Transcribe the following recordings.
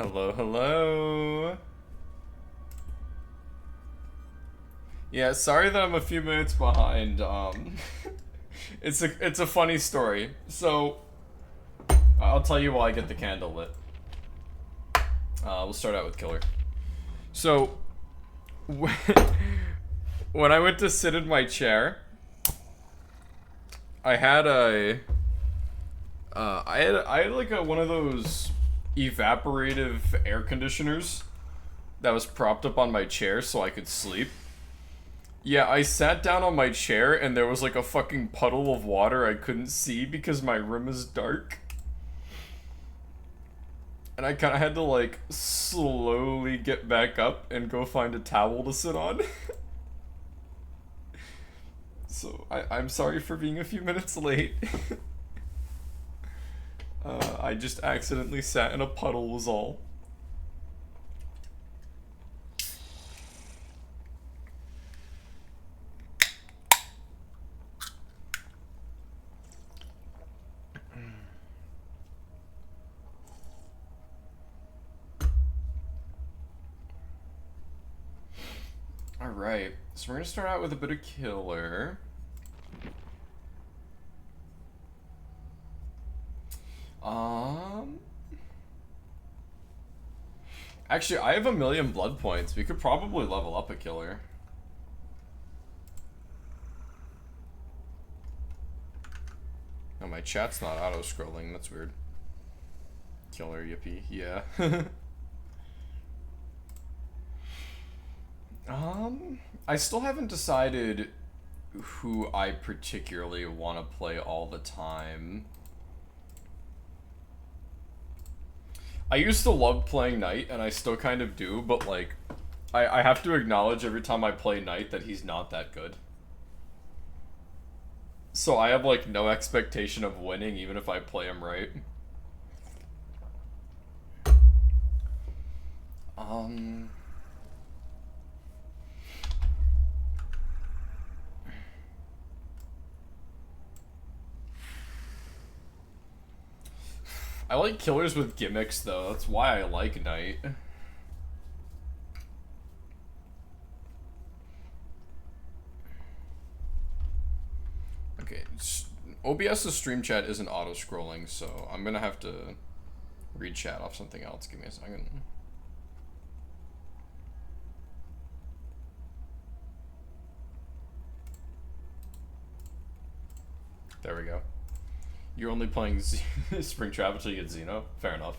Hello, hello. Yeah, sorry that I'm a few minutes behind. It's a funny story. So, I'll tell you while I get the candle lit. We'll start out with Killer. So, when I went to sit in my chair, I had I had like one of those evaporative air conditioners that was propped up on my chair so I could sleep. Yeah, I sat down on my chair and there was like a fucking puddle of water I couldn't see because my room is dark. And I kind of had to like slowly get back up and go find a towel to sit on. So I'm sorry for being a few minutes late. I just accidentally sat in a puddle was all. Alright, so we're gonna start out with a bit of Killer. Actually, I have 1,000,000 blood points. We could probably level up a Killer. Oh, my chat's not auto-scrolling. That's weird. Killer, yippee. Yeah. I still haven't decided who I particularly want to play all the time. I used to love playing Knight, and I still kind of do, but like, I have to acknowledge every time I play Knight that he's not that good. So I have like no expectation of winning even if I play him right. I like killers with gimmicks though. That's why I like Knight. Okay, OBS's stream chat isn't auto-scrolling, so I'm gonna have to read chat off something else. Give me a second. There we go. You're only playing Springtrap until you get Xeno? Fair enough.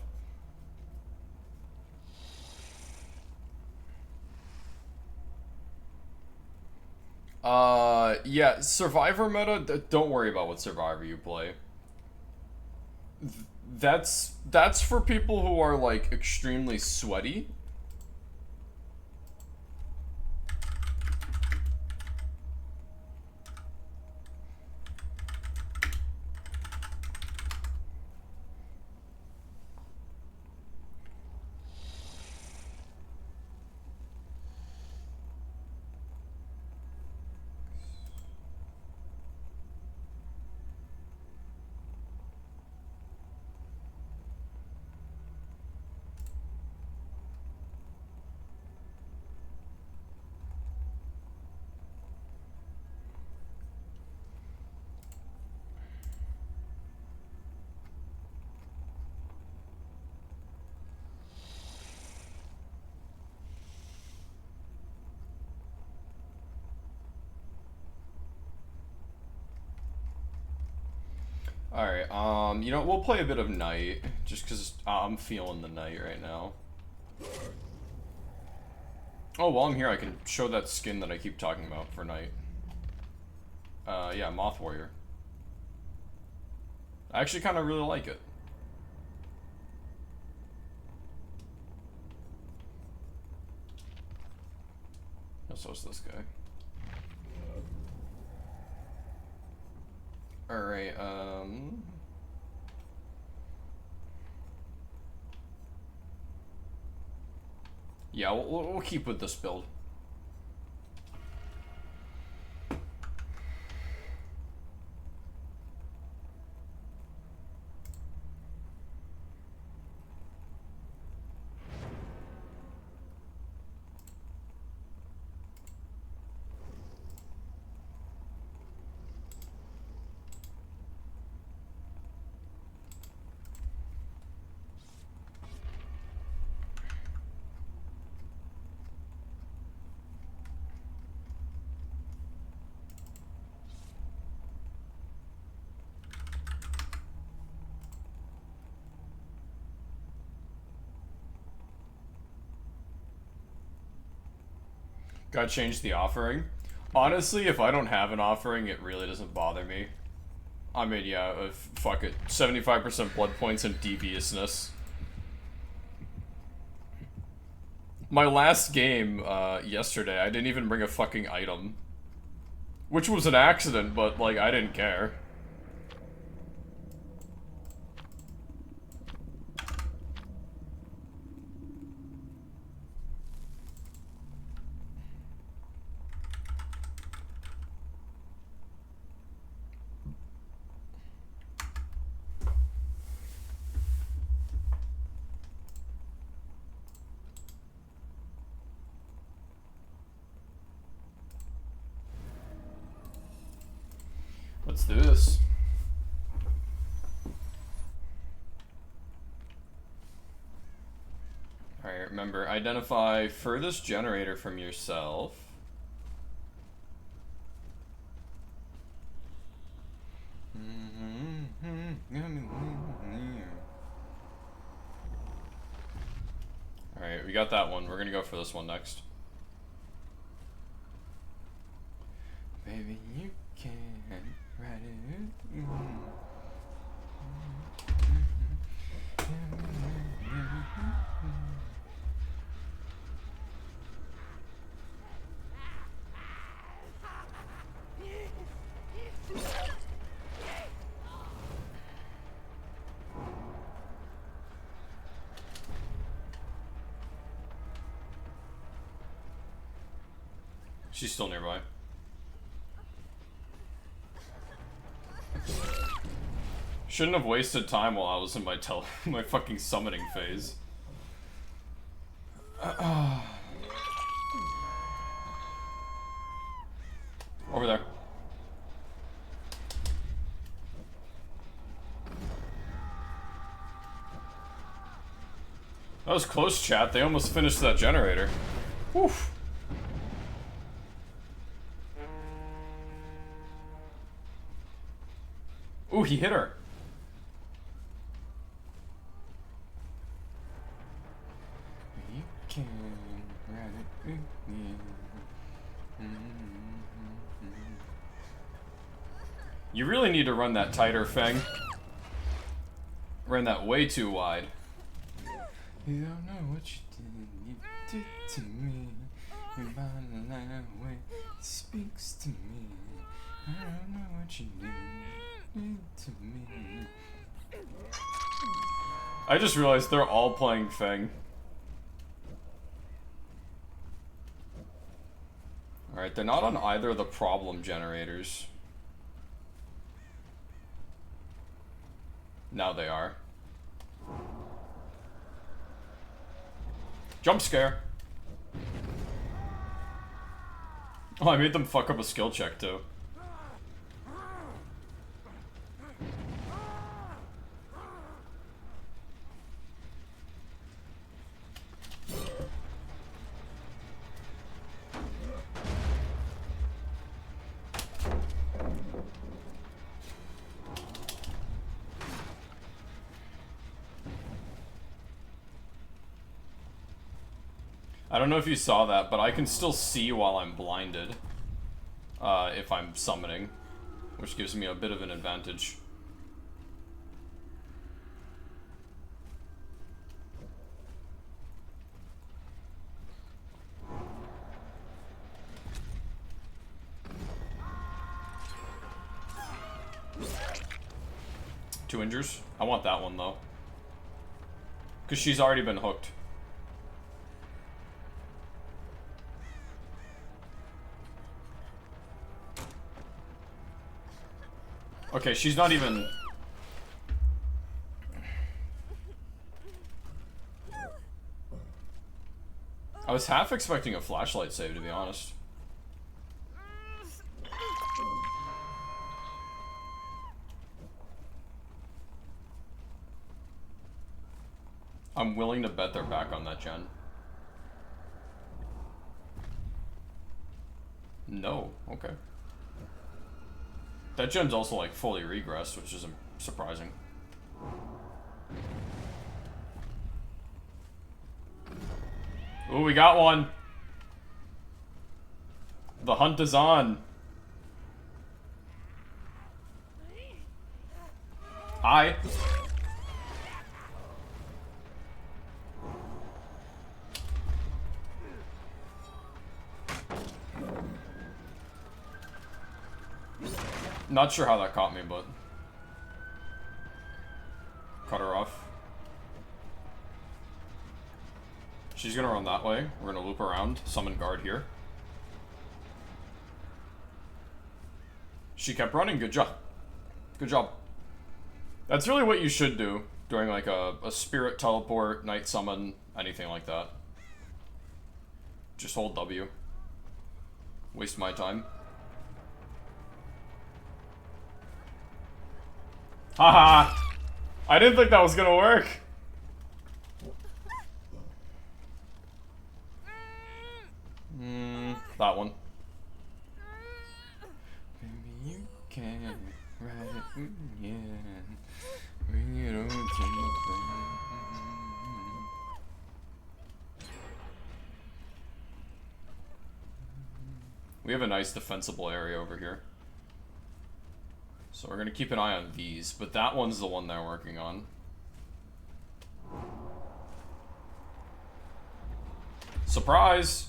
Yeah, Survivor meta, don't worry about what Survivor you play. That's for people who are, like, extremely sweaty. Alright, you know, we'll play a bit of Knight, just because I'm feeling the Knight right now. Oh, while I'm here, I can show that skin that I keep talking about for Knight. Yeah, Moth Warrior. I actually kind of really like it. So's this guy. Alright, yeah, we'll keep with this build. Gotta change the offering. Honestly, if I don't have an offering, it really doesn't bother me. I mean, yeah, fuck it. 75% blood points and deviousness. My last game, yesterday, I didn't even bring a fucking item. Which was an accident, but, like, I didn't care. Let's do this. Alright, remember, identify furthest generator from yourself. Alright, we got that one. We're gonna go for this one next. Baby, you can ride it. She's still nearby. Shouldn't have wasted time while I was in my my fucking summoning phase. Over there. That was close, chat. They almost finished that generator. Woof. Ooh, he hit her. You can ride it with me. You really need to run that tighter, Feng. Ran that way too wide. You don't know what you did to me. Your body language speaks to me. I don't know what you did to me. I just realized they're all playing Feng. Alright, they're not on either of the problem generators. Now they are. Jump scare. Oh, I made them fuck up a skill check too. I don't know if you saw that, but I can still see while I'm blinded. If I'm summoning. Which gives me a bit of an advantage. Two injures. I want that one though. Because she's already been hooked. Okay, she's not even... I was half expecting a flashlight save, to be honest. I'm willing to bet they're back on that gen. No, okay. That gen's also like fully regressed, which is surprising. Ooh, we got one. The hunt is on. Hi. Not sure how that caught me, but cut her off. She's gonna run that way. We're gonna loop around, summon guard here. She kept running. Good job. Good job. That's really what you should do during like a spirit teleport, night summon, anything like that. Just hold W. Waste my time. Haha! I didn't think that was gonna work. That one. Maybe you can write it again. Bring it over to me. We have a nice defensible area over here. So we're gonna keep an eye on these, but that one's the one they're working on. Surprise!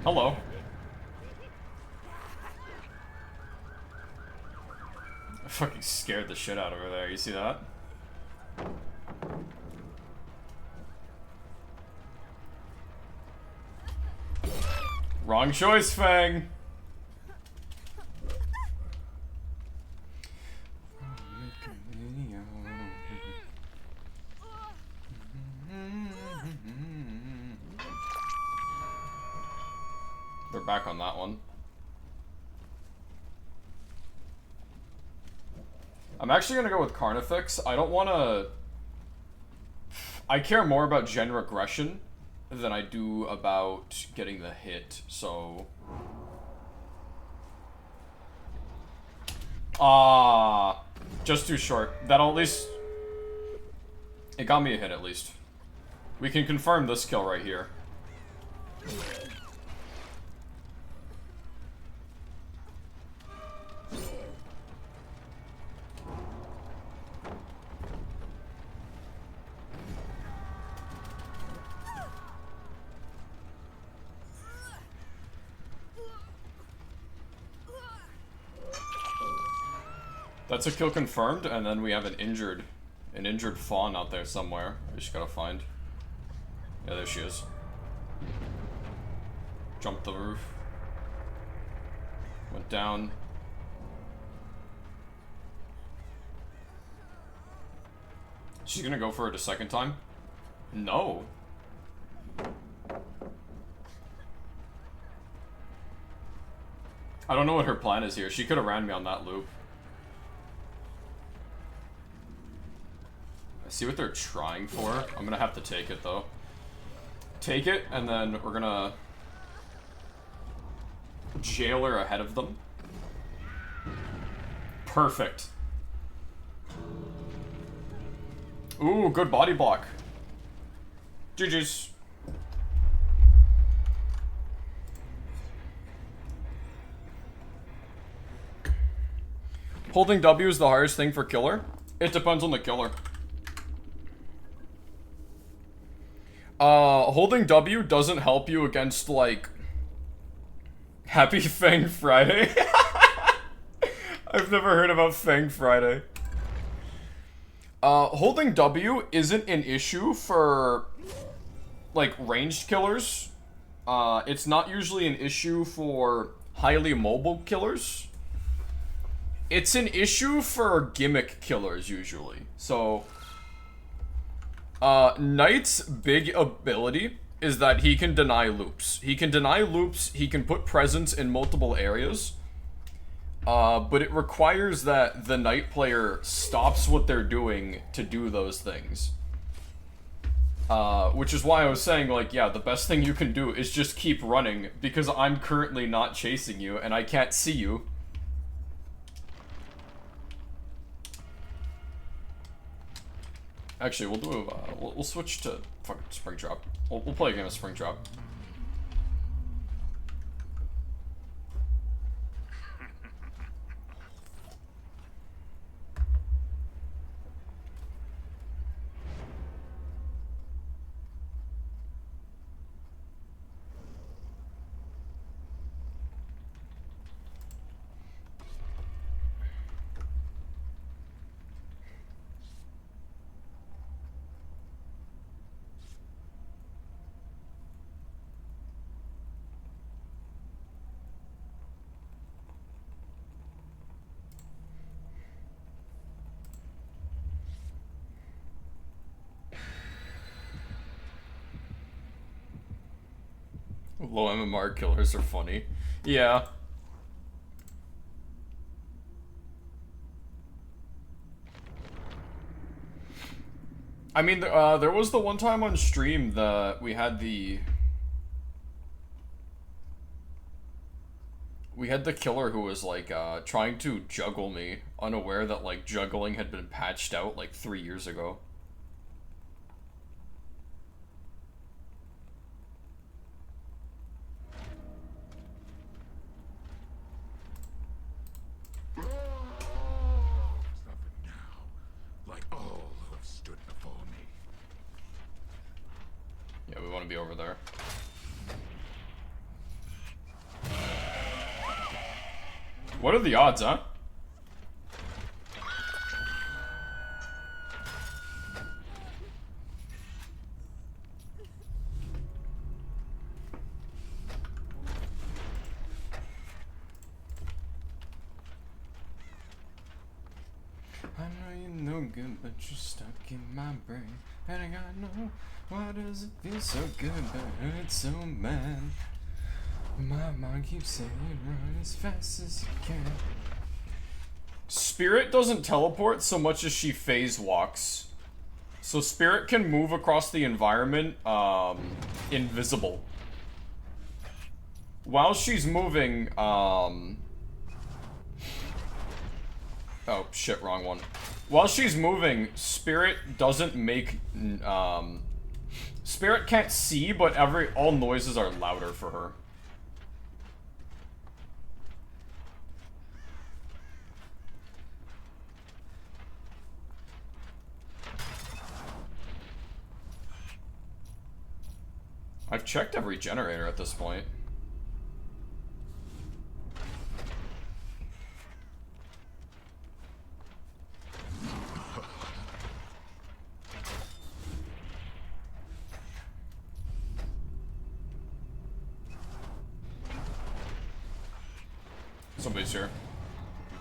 Hello. I fucking scared the shit out of her there, you see that? Wrong choice, Fang! They're back on that one. I'm actually gonna go with Carnifex. I don't wanna... I care more about gen regression than I do about getting the hit, so... just too short. That'll at least... It got me a hit, at least. We can confirm this kill right here. That's a kill confirmed, and then we have an injured fawn out there somewhere. We just gotta find. Yeah, there she is. Jumped the roof. Went down. She's gonna go for it a second time? No. I don't know what her plan is here. She could have ran me on that loop. I see what they're trying for. I'm gonna have to take it, though. Take it, and then we're gonna jail her ahead of them. Perfect. Ooh, good body block. GG's. Holding W is the hardest thing for killer? It depends on the killer. Holding W doesn't help you against, like, Happy Fang Friday. I've never heard about Fang Friday. Holding W isn't an issue for, like, ranged killers. It's not usually an issue for highly mobile killers. It's an issue for gimmick killers, usually. So, Knight's big ability is that he can deny loops. He can deny loops, he can put presence in multiple areas. But it requires that the Knight player stops what they're doing to do those things. Which is why I was saying, like, yeah, the best thing you can do is just keep running, because I'm currently not chasing you, and I can't see you. Actually, we'll do a, we'll switch to fucking Spring Drop. We'll play a game of Spring Drop. Low MMR killers are funny. Yeah. I mean, there was the one time on stream we had the killer who was like trying to juggle me, unaware that like juggling had been patched out like 3 years ago. Yeah, we want to be over there. What are the odds, huh? I know you're no good, but you're stuck in my brain. And I gotta know, why does it feel so good, but hurt so bad? My mind keeps saying run as fast as you can. Spirit doesn't teleport so much as she phase walks. So Spirit can move across the environment, invisible. While she's moving, oh shit, wrong one. While she's moving, Spirit doesn't make, Spirit can't see, but all noises are louder for her. I've checked every generator at this point. Somebody's here.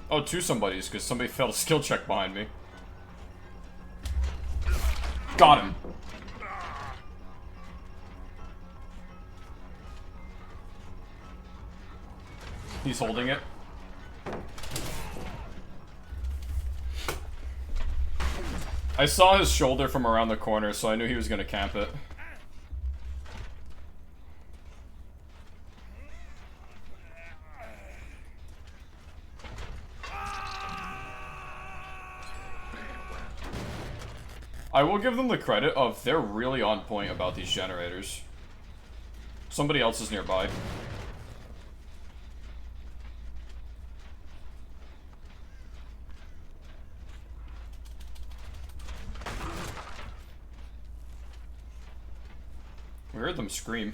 Oh, two somebodies, because somebody failed a skill check behind me. Got him. He's holding it. I saw his shoulder from around the corner, so I knew he was gonna camp it. I will give them the credit of they're really on point about these generators. Somebody else is nearby. We heard them scream.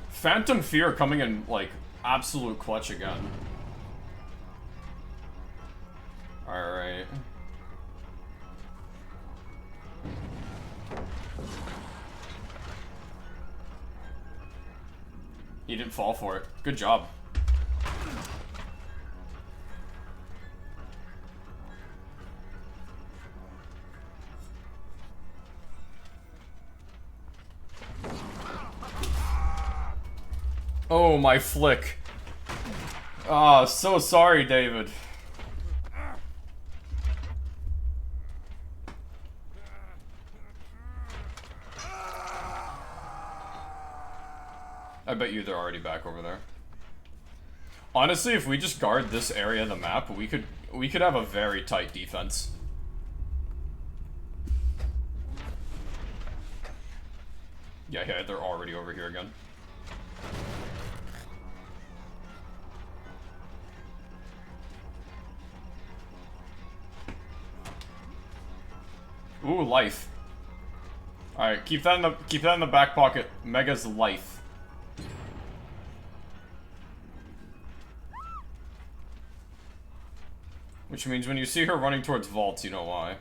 Phantom Fear coming in, like, absolute clutch again. Alright. He didn't fall for it. Good job. Oh, my flick. Ah, so sorry, David. I bet you they're already back over there. Honestly, if we just guard this area of the map, we could have a very tight defense. Yeah, they're already over here again. Ooh, life. Alright, keep that in the back pocket. Mega's life. Which means when you see her running towards vaults, you know why.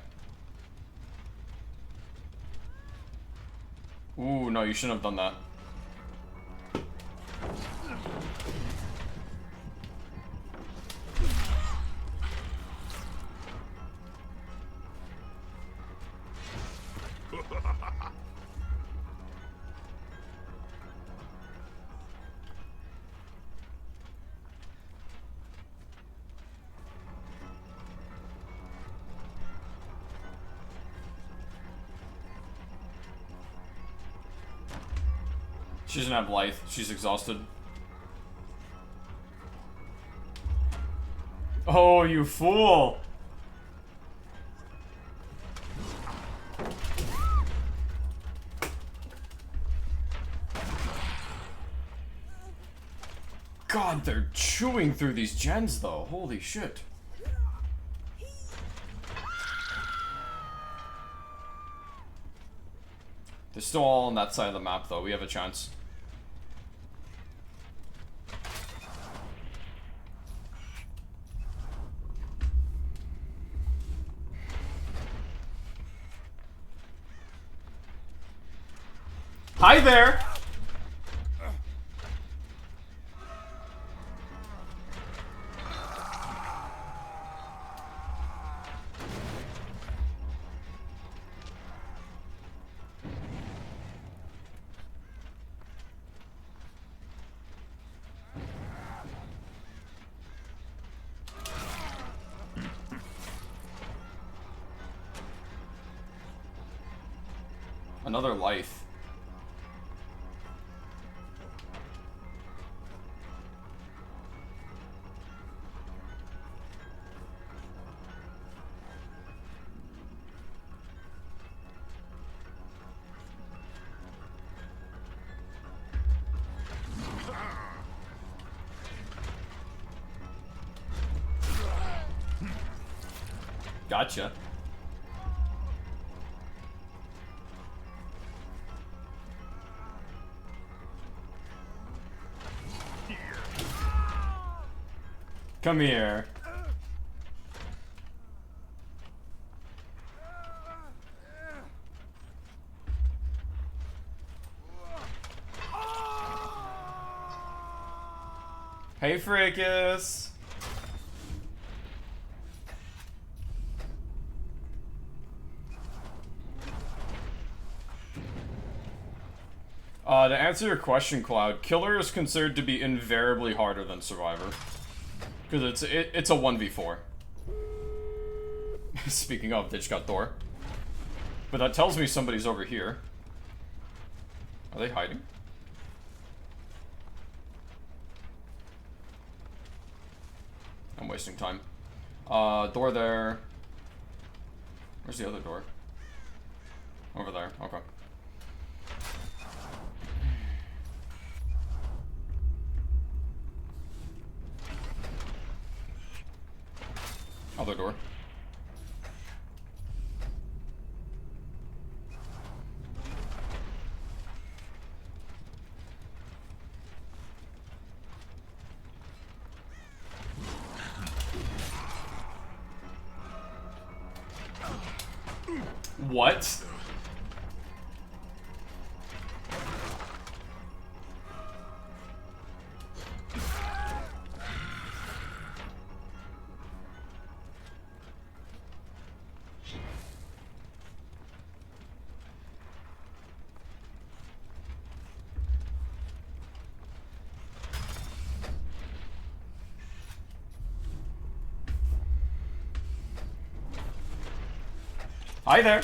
Ooh, no, you shouldn't have done that. She doesn't have life. She's exhausted. Oh, you fool! God, they're chewing through these gens, though. Holy shit. They're still all on that side of the map, though. We have a chance. Hi there! Another life. Gotcha. Come here. Hey, Fracas. To answer your question, Cloud, Killer is considered to be invariably harder than Survivor. Because it's a 1v4. Speaking of, they just got Thor. But that tells me somebody's over here. Are they hiding? I'm wasting time. Door there. Where's the other door? Over there, okay. Other door. What? Hi there.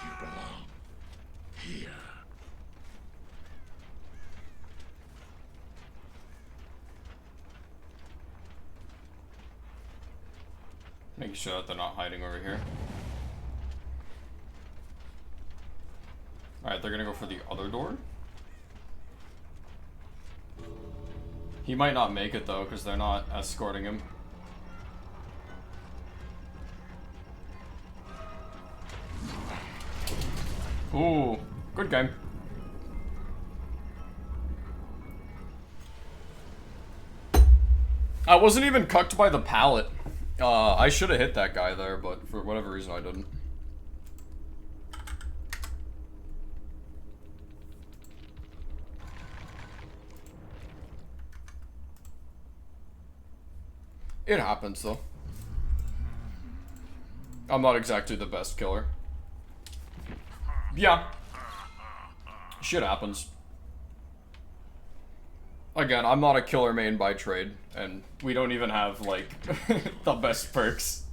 You belong here. Making sure that they're not hiding over here. Alright, they're gonna go for the other door. He might not make it though, because they're not escorting him. Ooh, good game. I wasn't even cucked by the pallet. I should have hit that guy there, but for whatever reason I didn't. It happens, though. I'm not exactly the best killer. Yeah. Shit happens. Again, I'm not a killer main by trade, and we don't even have, like, the best perks.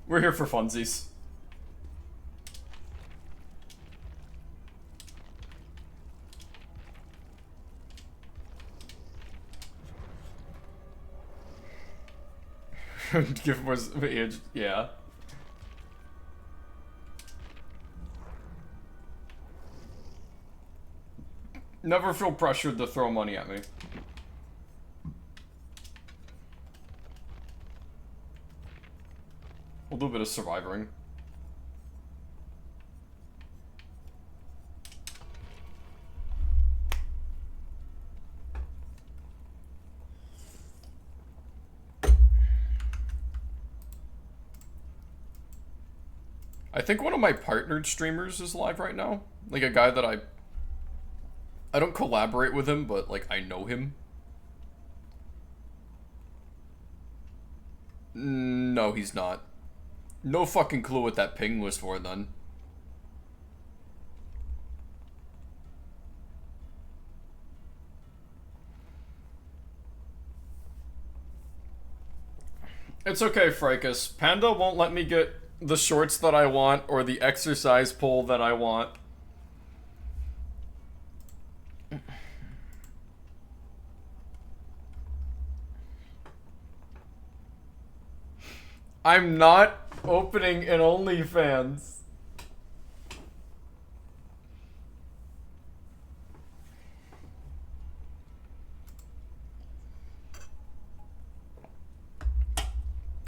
We're here for funsies. Give was age, yeah. Never feel pressured to throw money at me. We'll do a bit of surviving. I think one of my partnered streamers is live right now. Like a guy that I don't collaborate with him, but like I know him. No, he's not. No fucking clue what that ping was for then. It's okay, Fricus. Panda won't let me get the shorts that I want or the exercise pole that I want. I'm not opening an OnlyFans.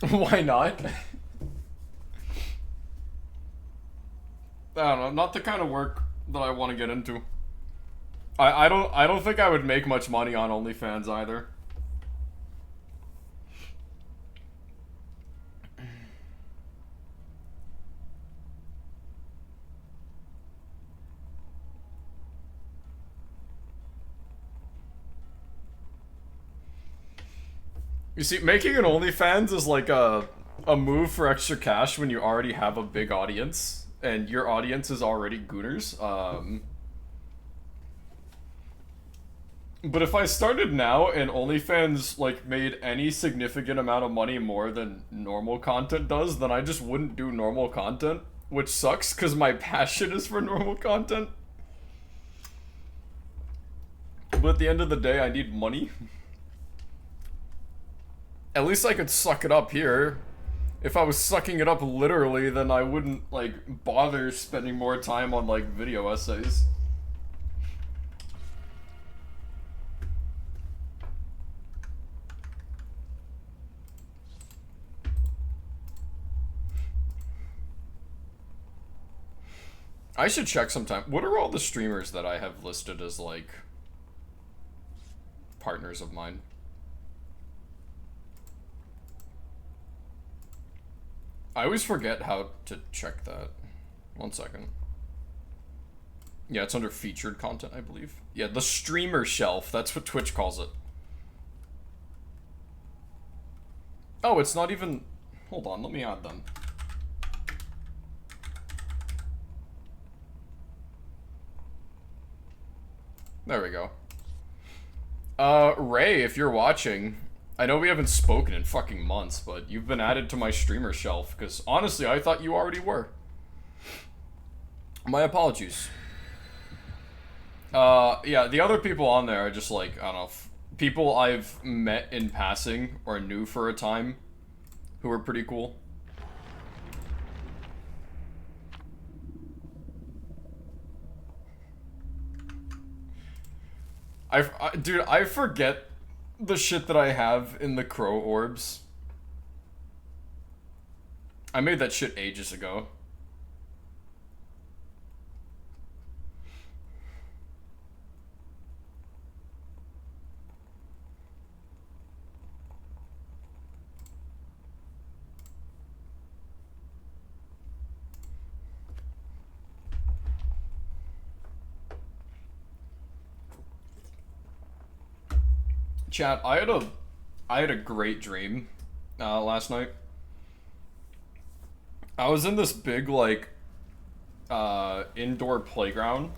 Why not? I don't know, not the kind of work that I want to get into. I don't think I would make much money on OnlyFans either. You see, making an OnlyFans is like a move for extra cash when you already have a big audience and your audience is already gooners. But if I started now and OnlyFans like made any significant amount of money more than normal content does, then I just wouldn't do normal content, which sucks because my passion is for normal content. But at the end of the day, I need money. At least I could suck it up here. If I was sucking it up literally, then I wouldn't, like, bother spending more time on, like, video essays. I should check sometime. What are all the streamers that I have listed as, like, partners of mine? I always forget how to check that. 1 second. Yeah, it's under featured content, I believe. Yeah, the streamer shelf. That's what Twitch calls it. Oh, it's not even... Hold on, let me add them. There we go. Ray, if you're watching... I know we haven't spoken in fucking months, but you've been added to my streamer shelf, because honestly, I thought you already were. My apologies. Yeah, the other people on there are just like, I don't know, people I've met in passing or knew for a time who are pretty cool. Dude, I forget the shit that I have in the crow orbs. I made that shit ages ago. Chat, I had a great dream last night. I was in this big like indoor playground.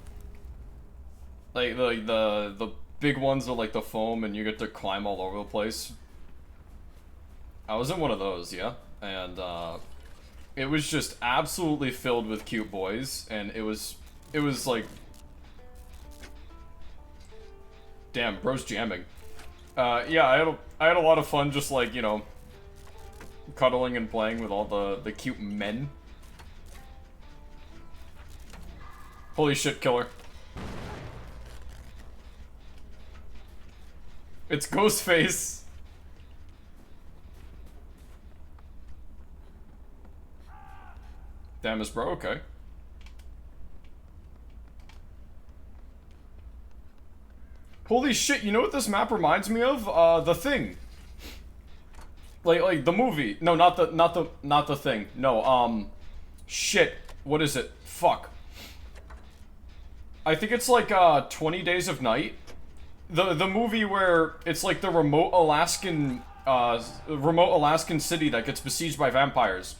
Like the big ones are like the foam and you get to climb all over the place. I was in one of those, yeah. And it was just absolutely filled with cute boys and it was like, damn, bro's jamming. Yeah, I had a lot of fun just like, you know, cuddling and playing with all the cute men. Holy shit, killer. It's Ghostface. Damn, is bro okay? Holy shit, you know what this map reminds me of? The Thing. Like the movie. No, not the Thing. No, shit. What is it? Fuck. I think it's like 20 Days of Night. The movie where it's like the remote Alaskan city that gets besieged by vampires.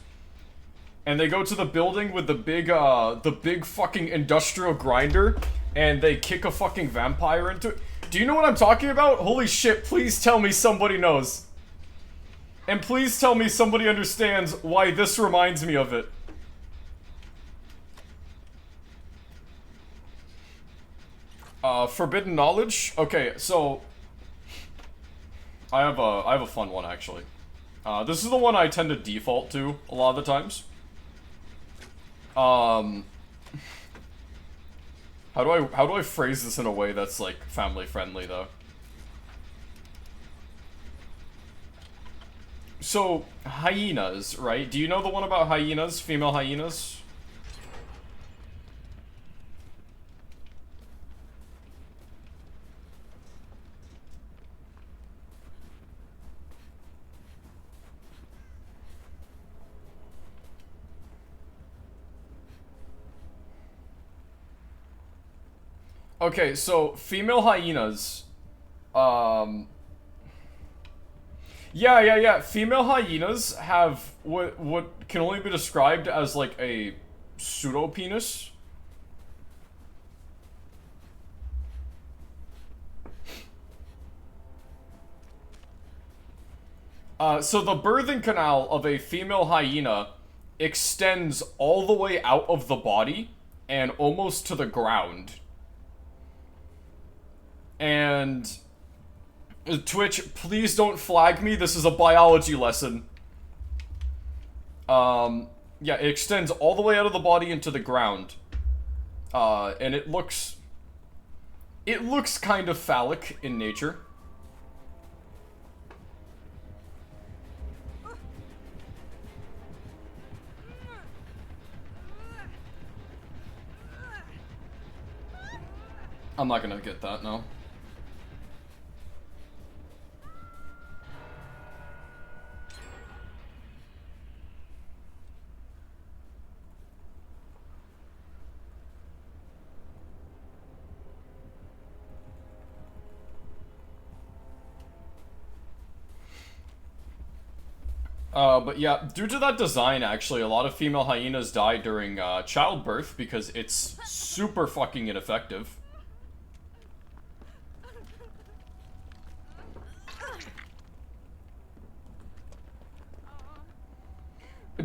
And they go to the building with the big fucking industrial grinder and they kick a fucking vampire into it. Do you know what I'm talking about? Holy shit, please tell me somebody knows. And please tell me somebody understands why this reminds me of it. Forbidden knowledge? Okay, so I have a fun one actually. This is the one I tend to default to a lot of the times. How do I phrase this in a way that's like family friendly though? So, hyenas, right? Do you know the one about hyenas? Female hyenas? Okay, so female hyenas, yeah. Female hyenas have what can only be described as like a pseudo penis. So the birthing canal of a female hyena extends all the way out of the body and almost to the ground. And Twitch, please don't flag me. This is a biology lesson. Yeah, it extends all the way out of the body into the ground. And it looks kind of phallic in nature. I'm not gonna get that, no. But yeah, due to that design, actually, a lot of female hyenas die during childbirth because it's super fucking ineffective.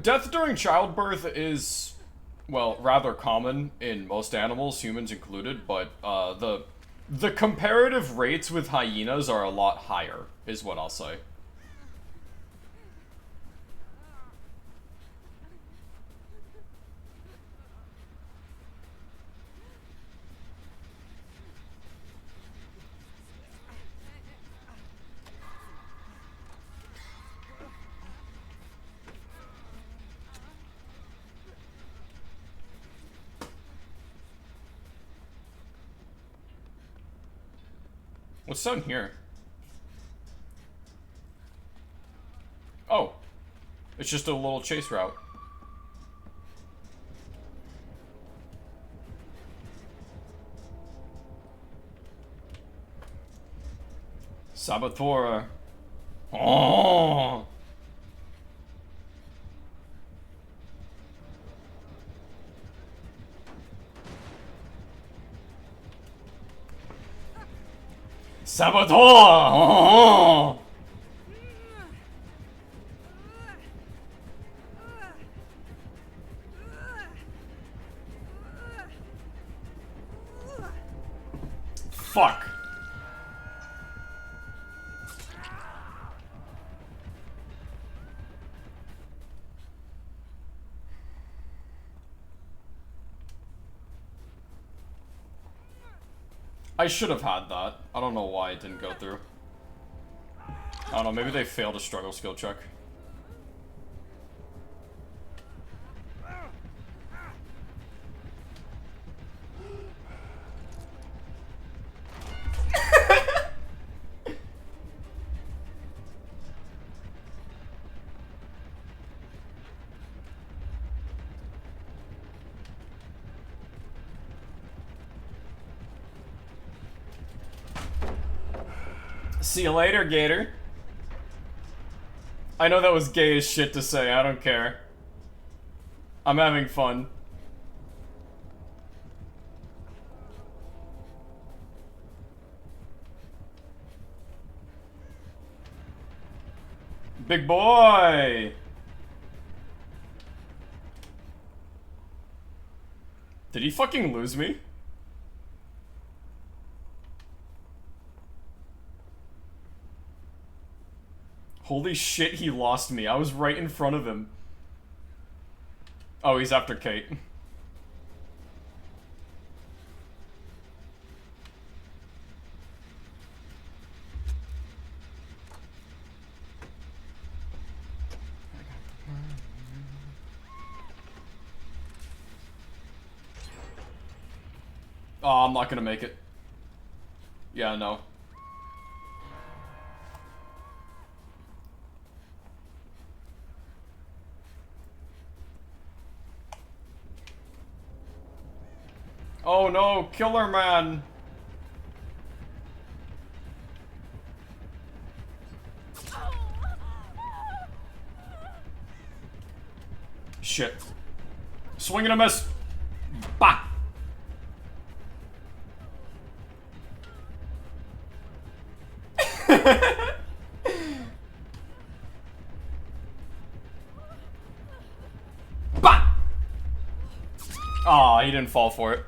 Death during childbirth is well, rather common in most animals, humans included, but the comparative rates with hyenas are a lot higher, is what I'll say. What's down here? Oh. It's just a little chase route. Saboteur. Oh. Saboteur. Oh. Fuck. I should have had that. I don't know why it didn't go through. I don't know, maybe they failed a struggle skill check. See you later, Gator. I know that was gay as shit to say, I don't care. I'm having fun. Big boy! Did he fucking lose me? Holy shit, he lost me. I was right in front of him. Oh, he's after Kate. Oh, I'm not gonna make it. Yeah, no. Oh no, Killer Man! Shit. Swing and a miss! Bah! Bah! Aw, he didn't fall for it.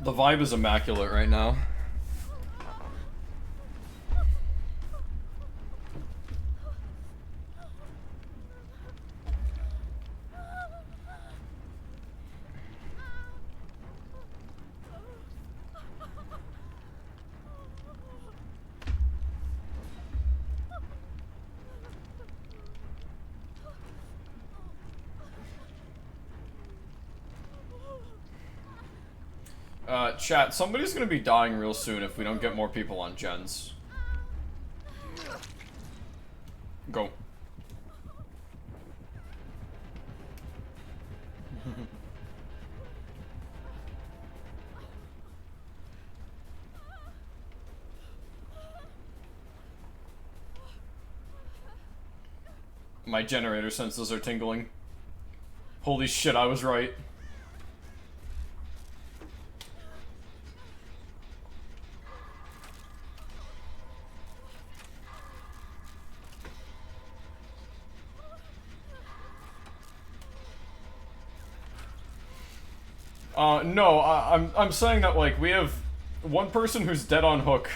The vibe is immaculate right now. Chat, somebody's gonna be dying real soon if we don't get more people on gens. Go. My generator senses are tingling. Holy shit, I was right. No, I'm saying that, like, we have one person who's dead on hook.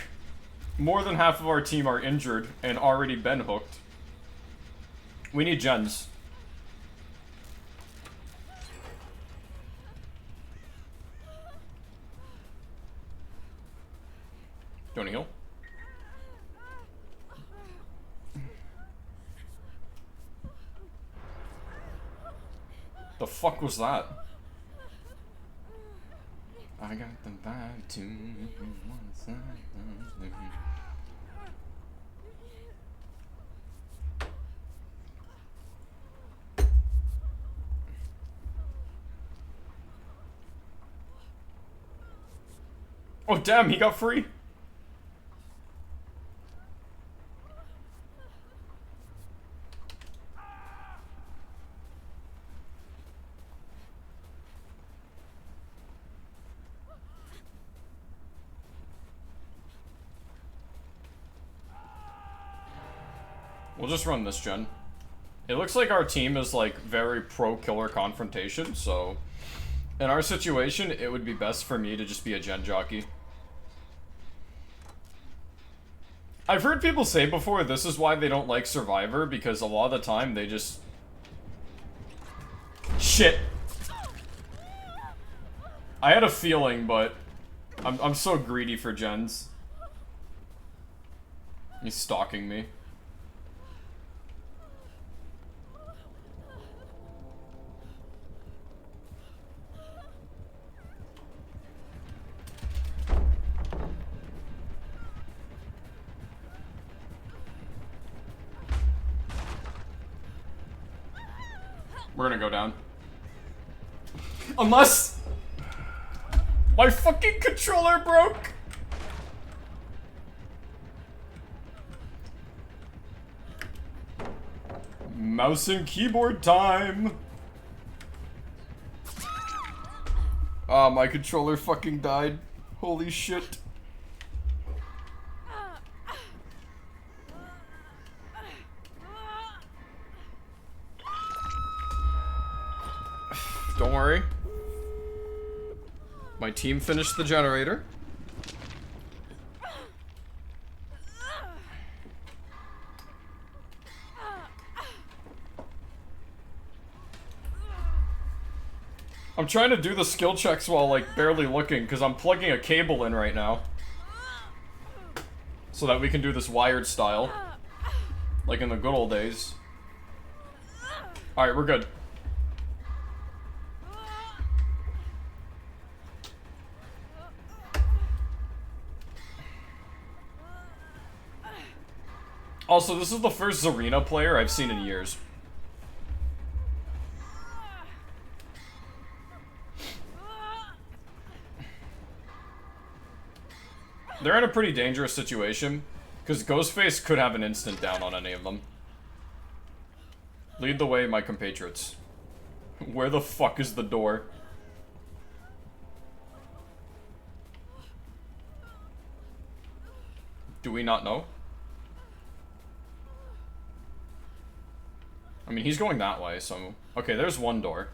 More than half of our team are injured and already been hooked. We need gens. Do you wanna heal? The fuck was that? I got the vibe to one side. Oh damn, he got free. We'll just run this gen. It looks like our team is, like, very pro-killer confrontation, so... in our situation, it would be best for me to just be a gen jockey. I've heard people say before this is why they don't like Survivor, because a lot of the time they just... Shit! I had a feeling, but... I'm so greedy for gens. He's stalking me. We're gonna go down. Unless... my fucking controller broke! Mouse and keyboard time! Ah, my controller fucking died. Holy shit. Don't worry. My team finished the generator. I'm trying to do the skill checks while, like, barely looking, because I'm plugging a cable in right now. So that we can do this wired style. Like in the good old days. Alright, we're good. Also, this is the first Zarina player I've seen in years. They're in a pretty dangerous situation, because Ghostface could have an instant down on any of them. Lead the way, my compatriots. Where the fuck is the door? Do we not know? I mean, he's going that way, so... okay, there's one door.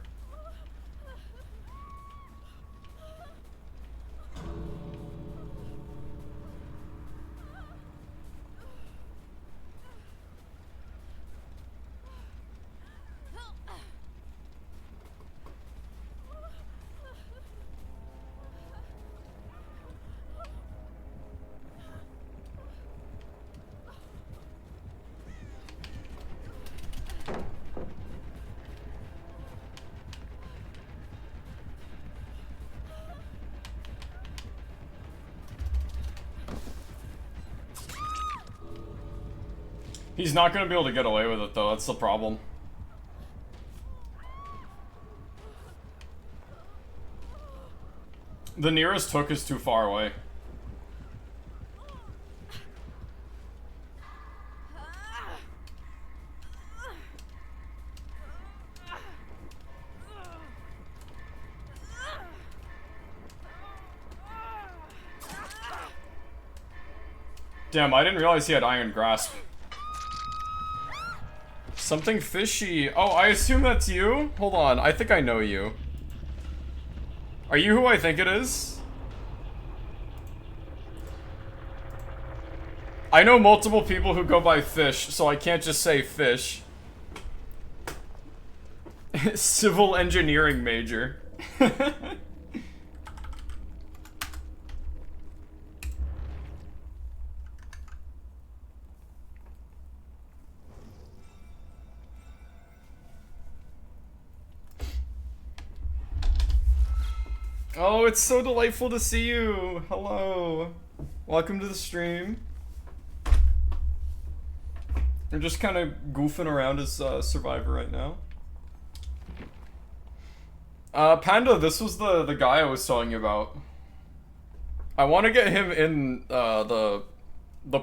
He's not gonna be able to get away with it, though. That's the problem. The nearest hook is too far away. Damn, I didn't realize he had Iron Grasp. Something fishy. Oh, I assume that's you? Hold on, I think I know you. Are you who I think it is? I know multiple people who go by Fish, so I can't just say Fish. Civil engineering major. Oh, it's so delightful to see you. Hello. Welcome to the stream. I'm just kind of goofing around as Survivor right now. Panda, this was the guy I was telling you about. I want to get him in the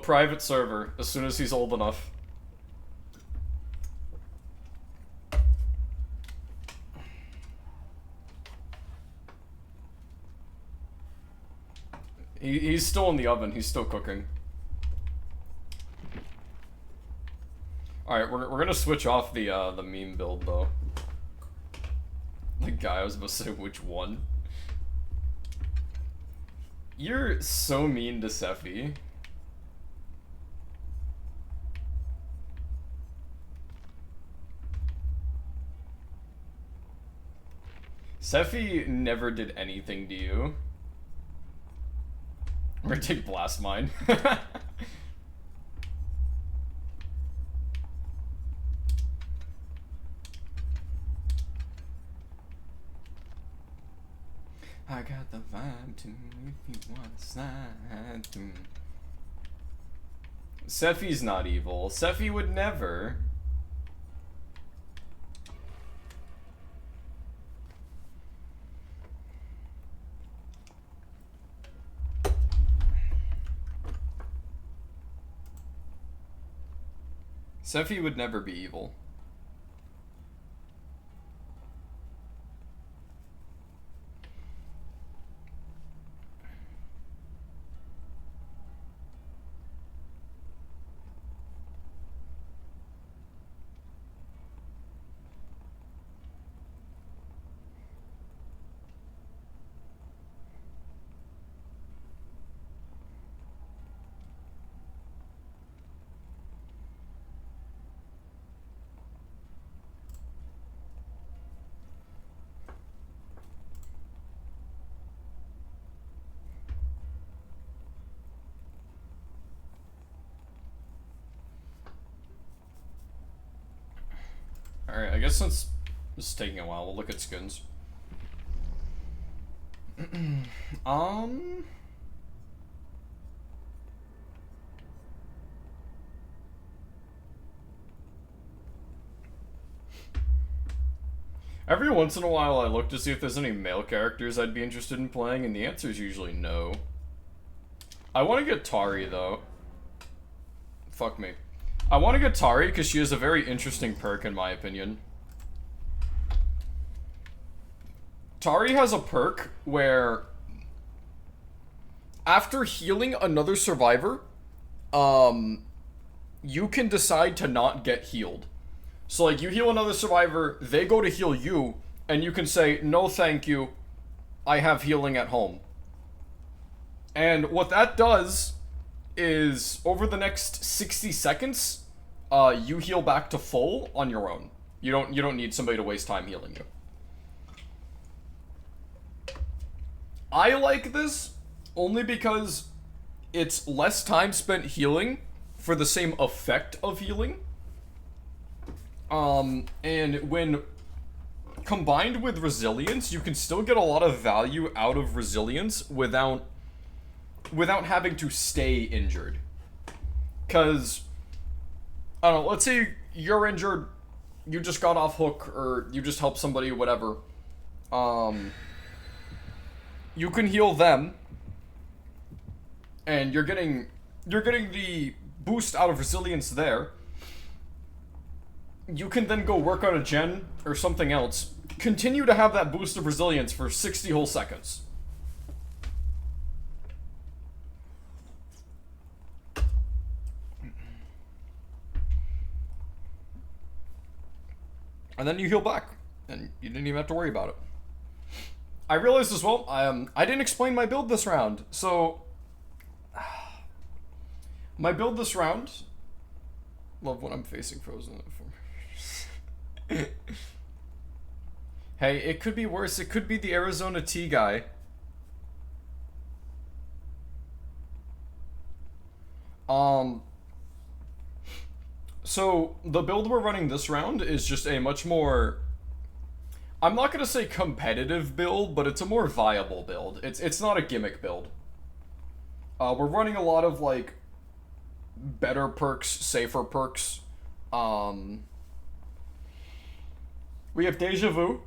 private server as soon as he's old enough. He's still in the oven. He's still cooking. Alright, we're gonna switch off the meme build, though. The guy I was supposed to say which one. You're so mean to Sephi. Sephi never did anything to you. We're gonna take Blast Mine. I got the vibe too, if you want to slide through. Sephi's not evil. Sephi would never. Sephi would never be evil. Alright, I guess since this is taking a while, we'll look at skins. Every once in a while I look to see if there's any male characters I'd be interested in playing, and the answer is usually no. I want to get Tari, though. Fuck me. I want to get Tari because she has a very interesting perk, in my opinion. Tari has a perk where after healing another survivor, you can decide to not get healed. So, like, you heal another survivor, they go to heal you, and you can say, no thank you, I have healing at home. And what that does is, over the next 60 seconds, you heal back to full on your own. You don't need somebody to waste time healing you. I like this only because it's less time spent healing for the same effect of healing. And when combined with resilience, you can still get a lot of value out of resilience without having to stay injured. Because, I don't know, let's say you're injured, you just got off hook, or you just helped somebody, whatever. You can heal them, and you're getting the boost out of resilience there. You can then go work on a gen or something else, continue to have that boost of resilience for 60 whole seconds. And then you heal back. And you didn't even have to worry about it. I realized as well, I didn't explain my build this round. So, my build this round... Love when I'm facing frozen. Hey, it could be worse. It could be the Arizona tea guy. So, the build we're running this round is just a much more... I'm not going to say competitive build, but it's a more viable build. It's not a gimmick build. We're running a lot of, like, better perks, safer perks. We have Deja Vu.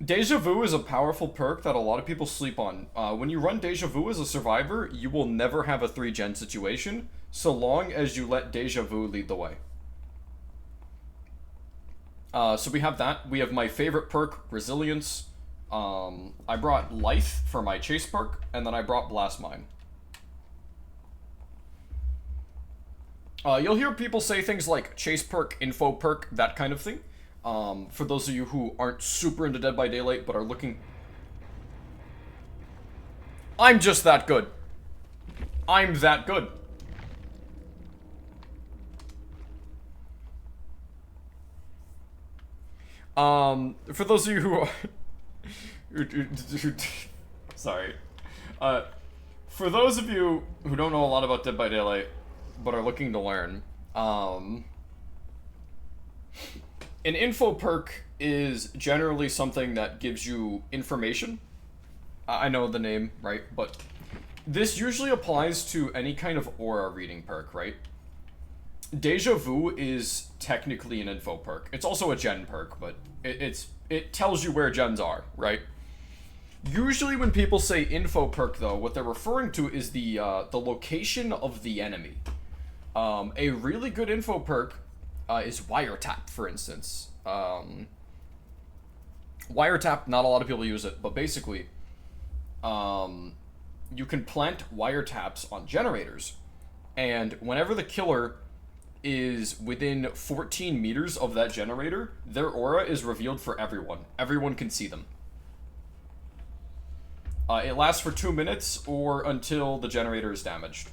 Deja Vu is a powerful perk that a lot of people sleep on. When you run Deja Vu as a survivor, you will never have a 3-gen situation, so long as you let Deja Vu lead the way. So we have that. We have my favorite perk, Resilience. I brought Life for my chase perk, and then I brought Blast Mine. You'll hear people say things like chase perk, info perk, that kind of thing. For those of you who aren't super into Dead by Daylight but are looking... I'm just that good. I'm that good. For those of you who are... Sorry. For those of you who don't know a lot about Dead by Daylight but are looking to learn, an info perk is generally something that gives you information. I know the name, right? But this usually applies to any kind of aura reading perk, right? Deja Vu is technically an info perk. It's also a gen perk, but it tells you where gens are, right? Usually when people say info perk, though, what they're referring to is the location of the enemy. A really good info perk is Wiretap, for instance. Wiretap, not a lot of people use it, but basically, you can plant wiretaps on generators, and whenever the killer is within 14 meters of that generator, their aura is revealed for everyone. Everyone can see them. It lasts for 2 minutes or until the generator is damaged.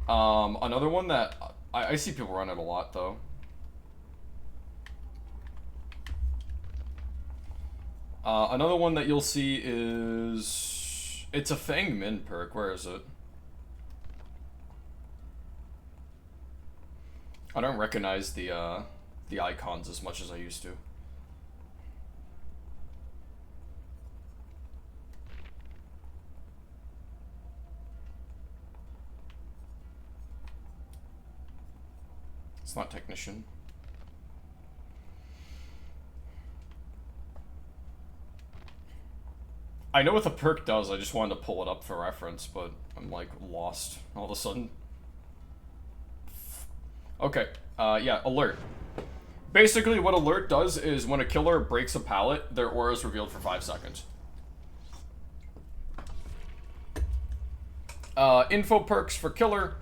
Another one that I see people run it a lot, though. Another one that you'll see is... It's a Fang Min perk. Where is it? I don't recognize the icons as much as I used to. It's not Technician. I know what the perk does, I just wanted to pull it up for reference, but I'm like lost all of a sudden. Okay, yeah, Alert. Basically what Alert does is when a killer breaks a pallet, their aura is revealed for 5 seconds. Info perks for killer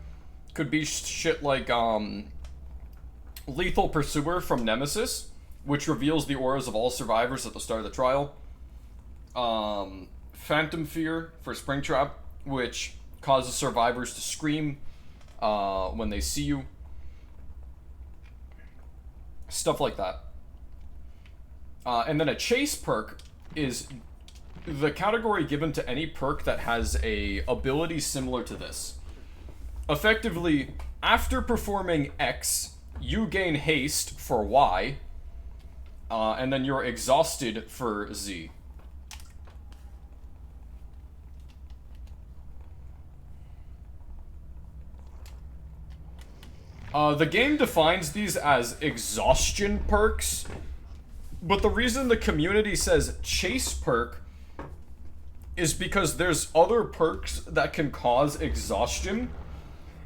could be shit like, Lethal Pursuer from Nemesis, which reveals the auras of all survivors at the start of the trial. Phantom Fear for Springtrap, which causes survivors to scream when they see you. Stuff like that. And then a Chase perk is the category given to any perk that has a ability similar to this. Effectively, after performing X, you gain haste for Y, and then you're exhausted for Z. The game defines these as exhaustion perks, but the reason the community says chase perk is because there's other perks that can cause exhaustion,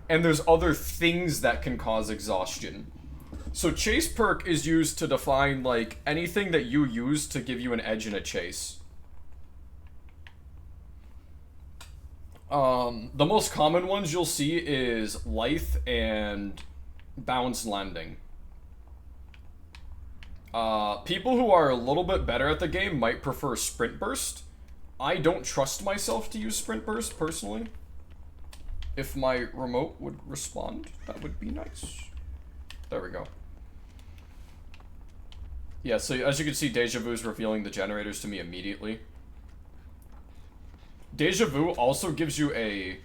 and there's other things that can cause exhaustion. So chase perk is used to define, like, anything that you use to give you an edge in a chase. The most common ones you'll see is Lithe and Bounce Landing. People who are a little bit better at the game might prefer Sprint Burst. I don't trust myself to use Sprint Burst, personally. If my remote would respond, that would be nice. There we go. Yeah, so as you can see, Deja Vu is revealing the generators to me immediately. Deja Vu also gives you a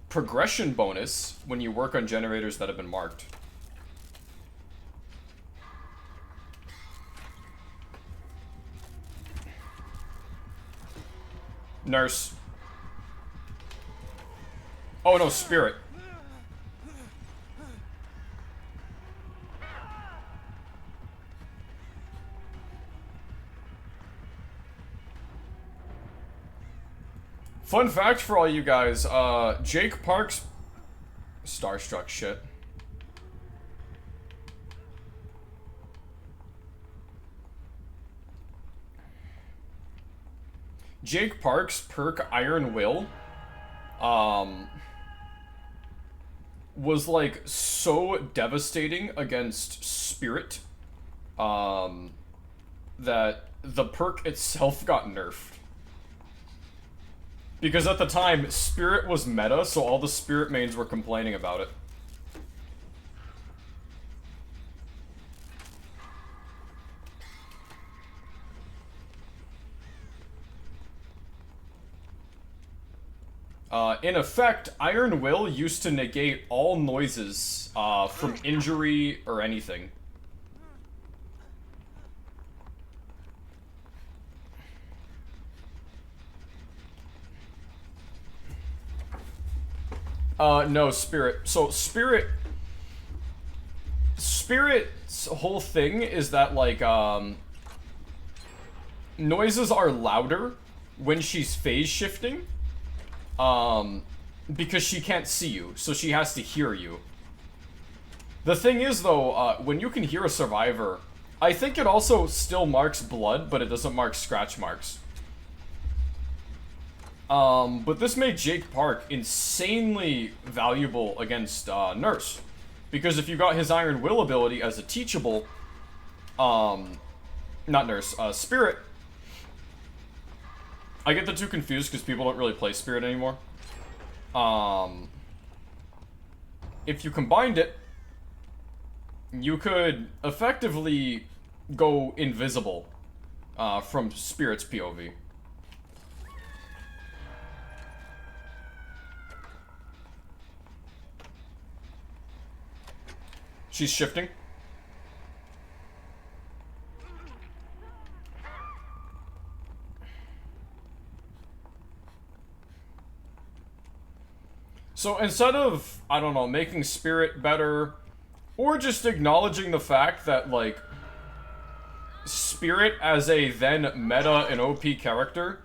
progression bonus when you work on generators that have been marked. Nurse. Oh no, Spirit. Fun fact for all you guys, Jake Park's Starstruck shit. Jake Park's perk Iron Will, was like so devastating against Spirit, that the perk itself got nerfed. Because at the time, Spirit was meta, so all the Spirit mains were complaining about it. In effect, Iron Will used to negate all noises from injury or anything. No, Spirit. So, Spirit's whole thing is that, like, noises are louder when she's phase shifting, because she can't see you, so she has to hear you. The thing is, though, when you can hear a survivor, I think it also still marks blood, but it doesn't mark scratch marks. But this made Jake Park insanely valuable against, Nurse. Because if you got his Iron Will ability as a teachable, not Nurse, Spirit. I get the two confused because people don't really play Spirit anymore. If you combined it, you could effectively go invisible, from Spirit's POV. She's shifting. So instead of, I don't know, making Spirit better, or just acknowledging the fact that, like, Spirit as a then meta and OP character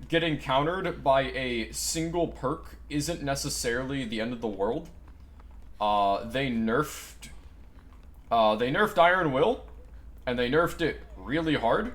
getting countered by a single perk isn't necessarily the end of the world, they nerfed Iron Will, and they nerfed it really hard.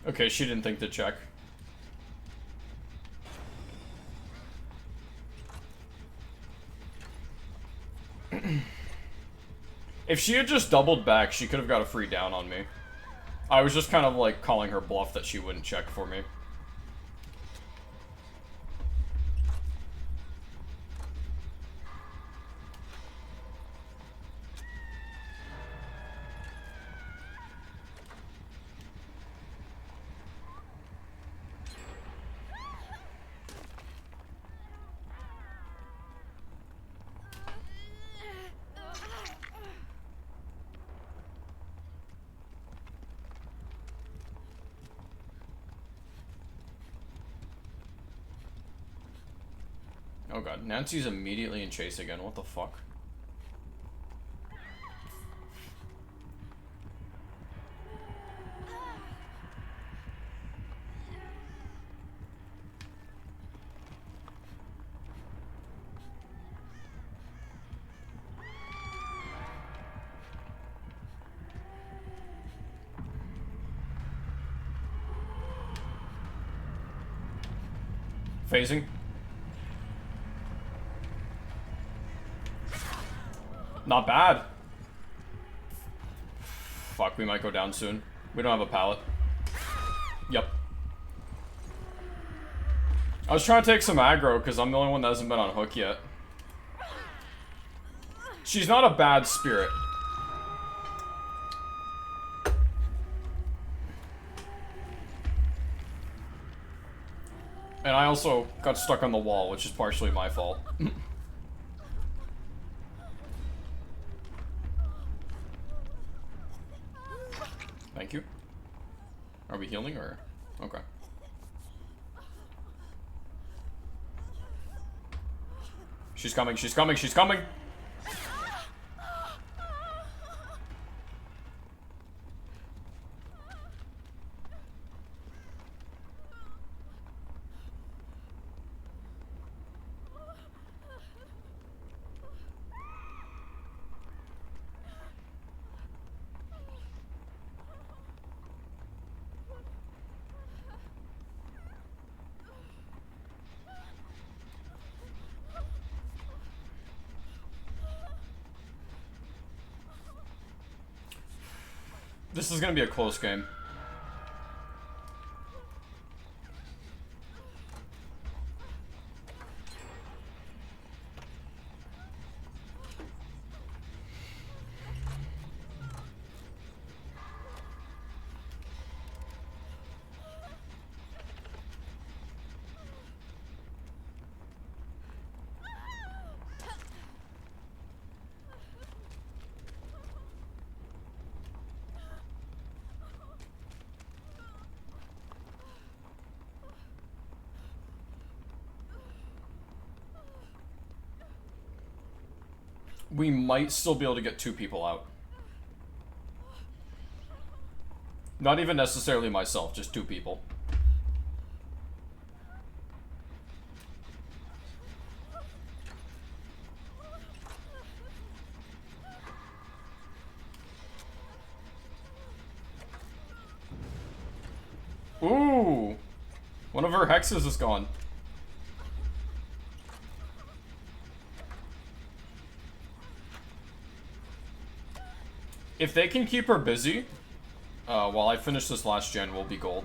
Okay, she didn't think to check. If she had just doubled back, she could have got a free down on me. I was just kind of like calling her bluff that she wouldn't check for me. Oh god, Nancy's immediately in chase again. What the fuck? Phasing. Not bad. Fuck, we might go down soon. We don't have a pallet. Yep. I was trying to take some aggro because I'm the only one that hasn't been on hook yet. She's not a bad spirit. And I also got stuck on the wall, which is partially my fault. Thank you. Are we healing or? Okay. She's coming, she's coming, she's coming! This is gonna be a close game. We might still be able to get 2 people out. Not even necessarily myself, just 2 people. Ooh! One of her hexes is gone. If they can keep her busy, while I finish this last gen, we'll be gold.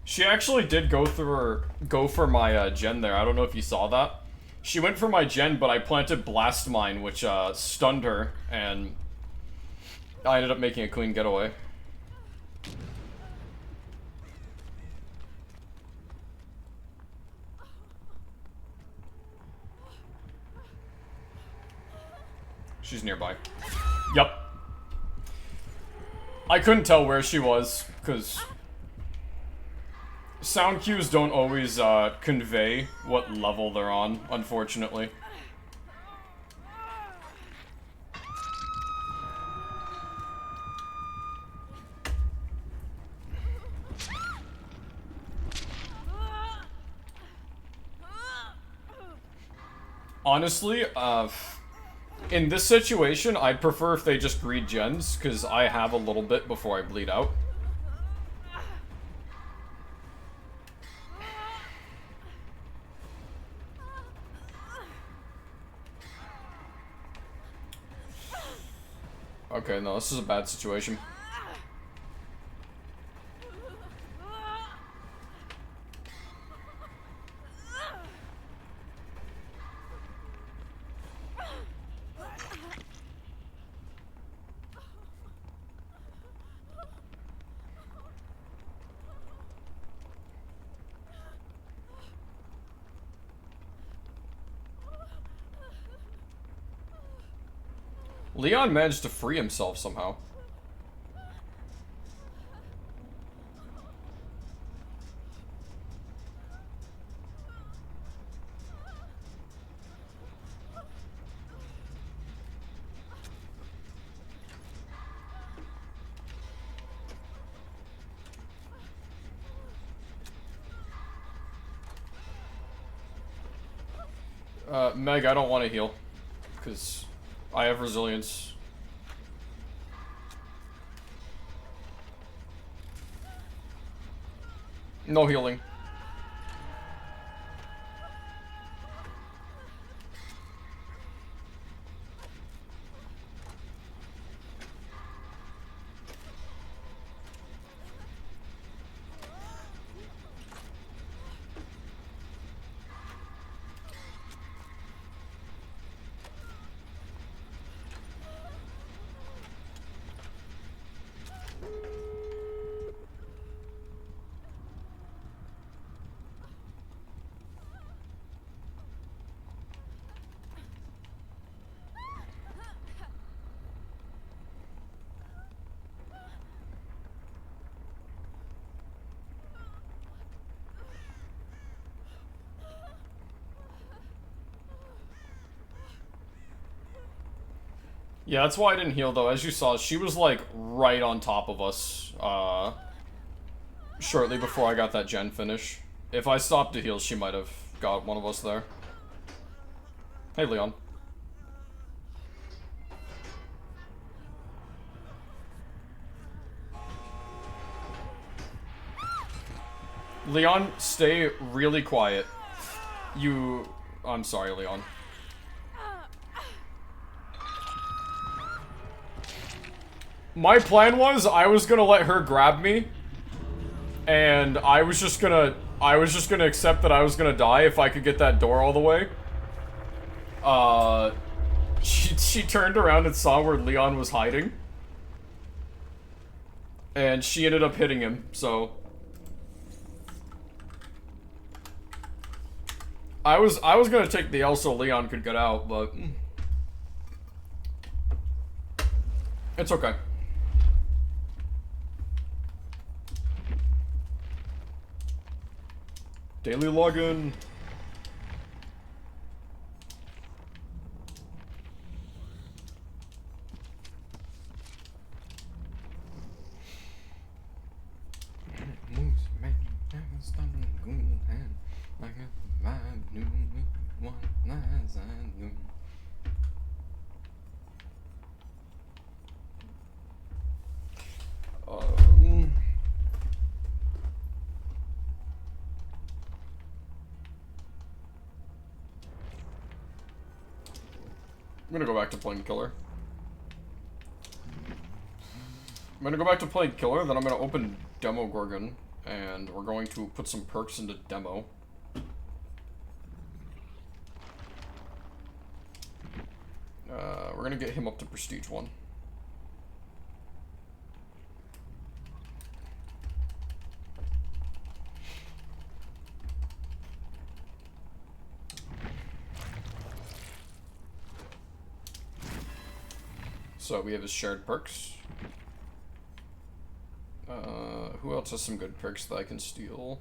She actually did go for my gen there. I don't know if you saw that. She went for my gen, but I planted Blast Mine, which stunned her, and I ended up making a clean getaway. She's nearby. Yep. I couldn't tell where she was, because sound cues don't always convey what level they're on, unfortunately. Honestly, in this situation, I'd prefer if they just greed gens, because I have a little bit before I bleed out. Okay, no, this is a bad situation. Leon managed to free himself somehow. Meg, I don't want to heal. Because I have resilience. No healing. Yeah, that's why I didn't heal, though. As you saw, she was, like, right on top of us, shortly before I got that gen finish. If I stopped to heal, she might have got one of us there. Hey, Leon. Leon, stay really quiet. I'm sorry, Leon. My plan was I was gonna let her grab me, and I was just gonna accept that I was gonna die if I could get that door all the way. She turned around and saw where Leon was hiding, and she ended up hitting him. So I was gonna take the L so Leon could get out, but it's okay. Daily login. I'm gonna go back to playing Killer. I'm gonna go back to playing Killer, then I'm gonna open Demo Gorgon, and we're going to put some perks into Demo. We're gonna get him up to Prestige 1. So we have his shared perks. Who else has some good perks that I can steal?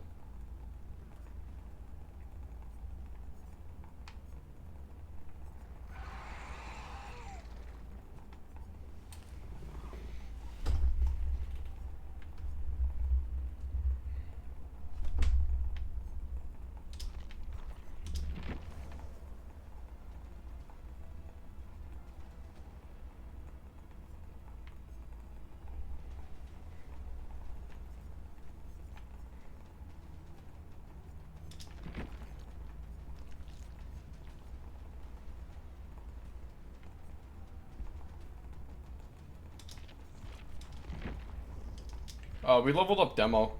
We leveled up Demo.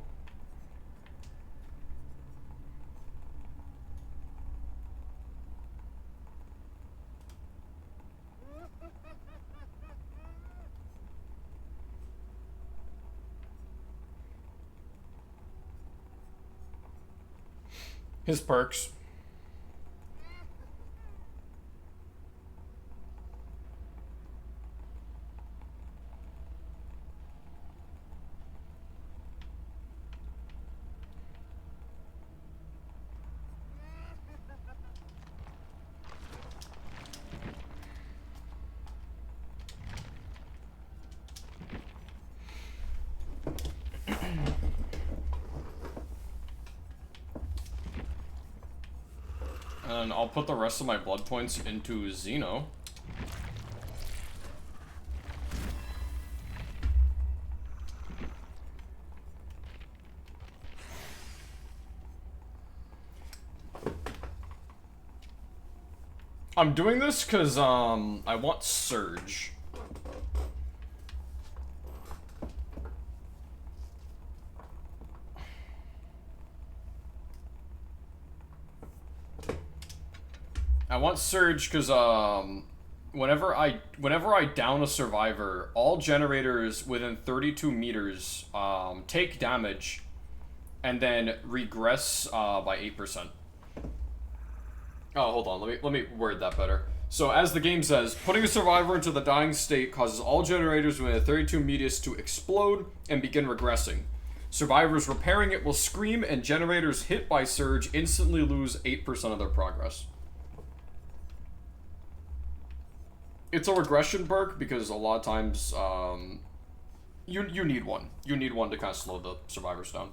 His perks. And I'll put the rest of my blood points into Xeno. I'm doing this because, I want Surge. I want Surge because, whenever I down a survivor, all generators within 32 meters, take damage, and then regress, by 8%. Oh, hold on. Let me word that better. So, as the game says, putting a survivor into the dying state causes all generators within 32 meters to explode and begin regressing. Survivors repairing it will scream, and generators hit by Surge instantly lose 8% of their progress. It's a regression perk because a lot of times, you need one. You need one to kind of slow the survivors down.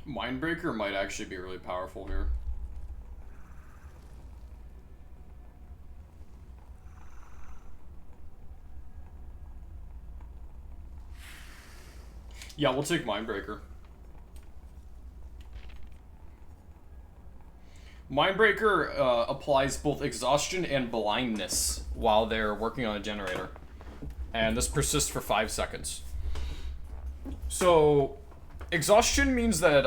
Mindbreaker might actually be really powerful here. Yeah, we'll take Mindbreaker. Mindbreaker applies both exhaustion and blindness while they're working on a generator. And this persists for 5 seconds. So, exhaustion means that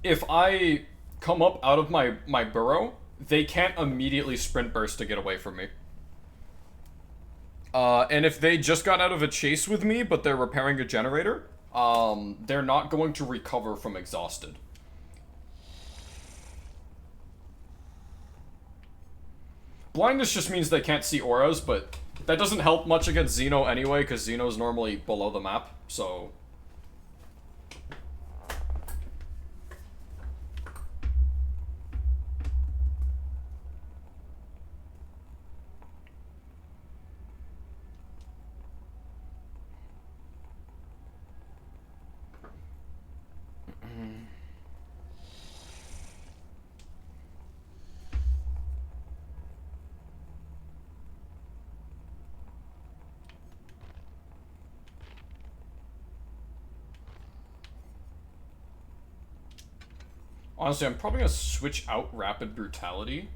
if I come up out of my burrow, they can't immediately sprint burst to get away from me. And if they just got out of a chase with me, but they're repairing a generator, they're not going to recover from exhausted. Blindness just means they can't see auras, but that doesn't help much against Xeno anyway, because Xeno's normally below the map, so... Honestly, I'm probably gonna switch out Rapid Brutality.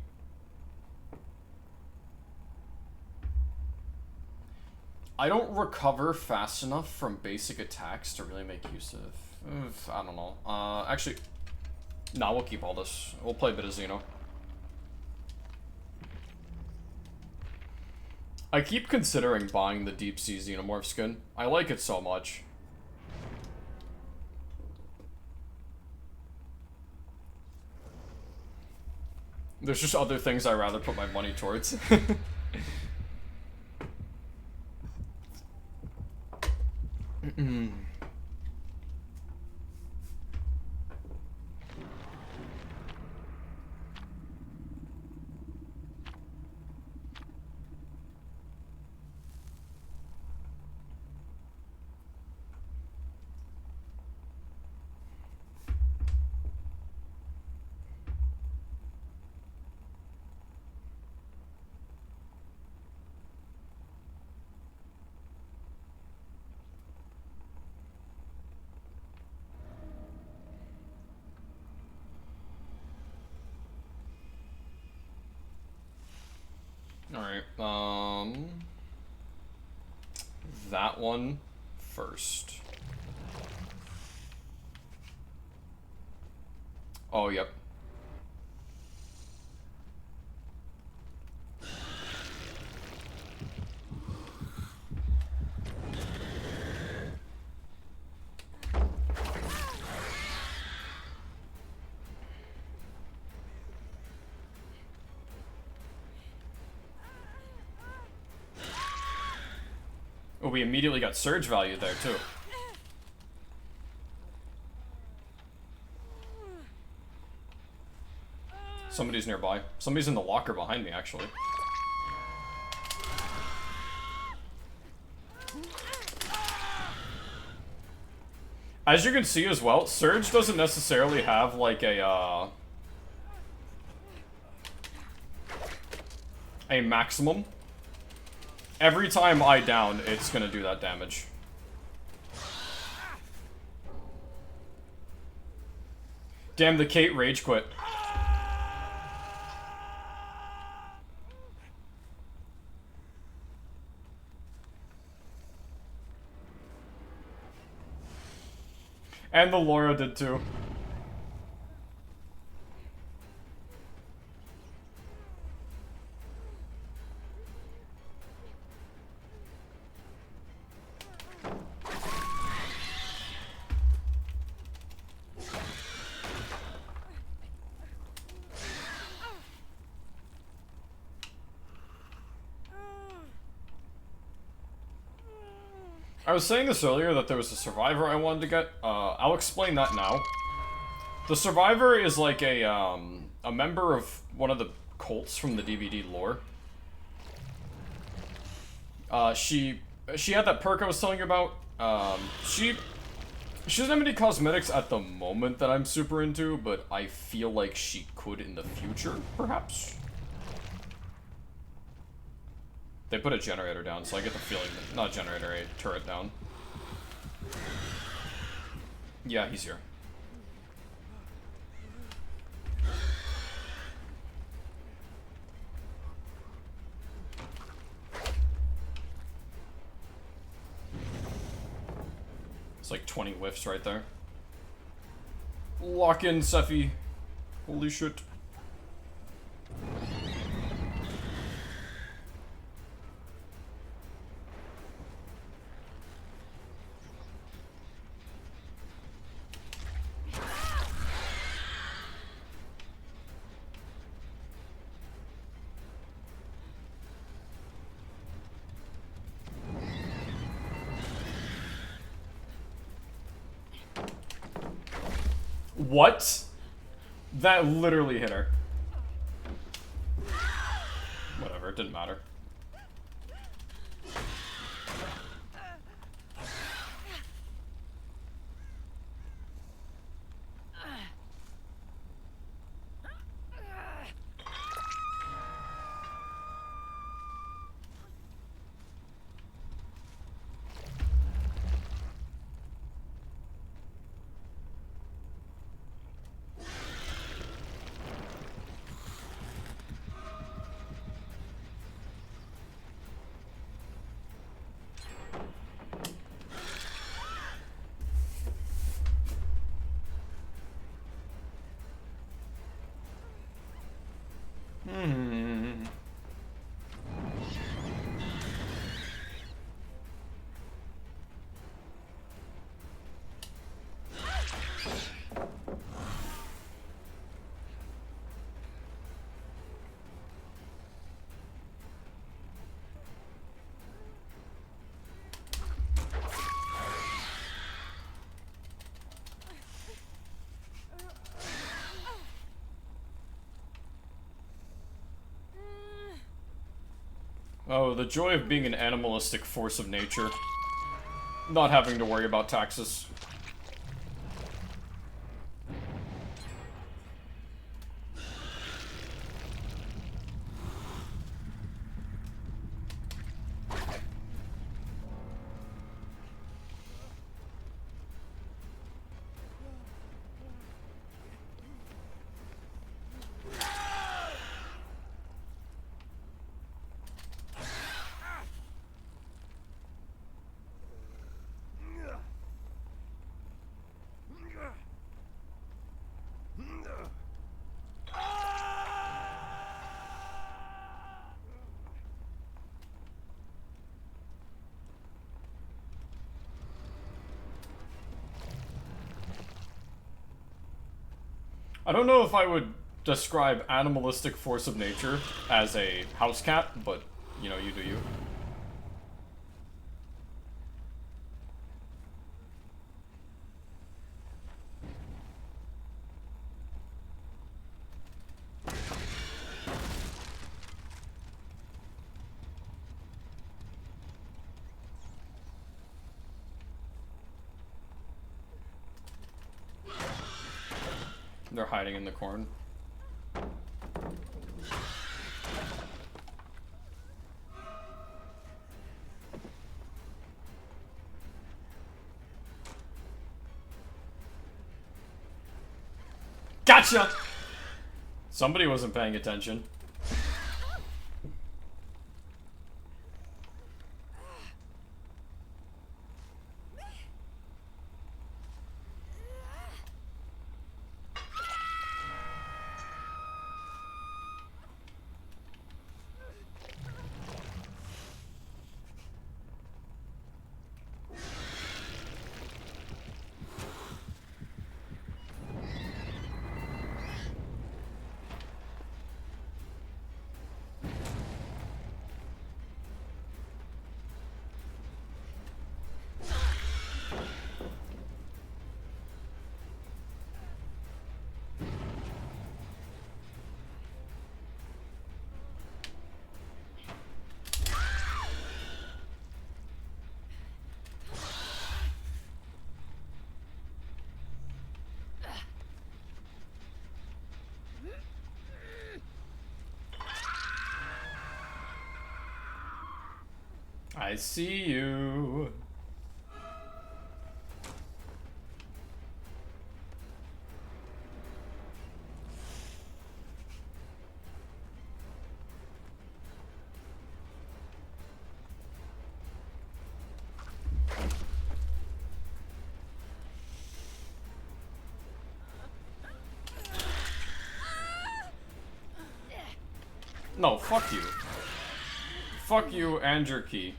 I don't recover fast enough from basic attacks to really make use of... I don't know. Actually... Nah, we'll keep all this. We'll play a bit of Xeno. I keep considering buying the Deep Sea Xenomorph skin. I like it so much. There's just other things I'd rather put my money towards. Alright, that one first. Oh, yep. Oh, we immediately got surge value there, too. Somebody's nearby. Somebody's in the locker behind me, actually. As you can see as well, surge doesn't necessarily have, like, a maximum. Every time I down, it's gonna do that damage. Damn, the Kate rage quit. And the Laura did too. I was saying this earlier that there was a survivor I wanted to get. I'll explain that now. The survivor is like a member of one of the cults from the DbD lore. She had that perk I was telling you about. She doesn't have any cosmetics at the moment that I'm super into, but I feel like she could in the future, perhaps. They put a generator down, so I get the feeling that, not a generator, a turret down. Yeah, he's here. It's like 20 whiffs right there. Lock in, Sephi. Holy shit. What? That literally hit her. Whatever, it didn't matter. Oh, the joy of being an animalistic force of nature. Not having to worry about taxes. I don't know if I would describe animalistic force of nature as a house cat, but, you know, you do you. They're hiding in the corn. Gotcha! Somebody wasn't paying attention. I see you. No, fuck you. Fuck you and your key.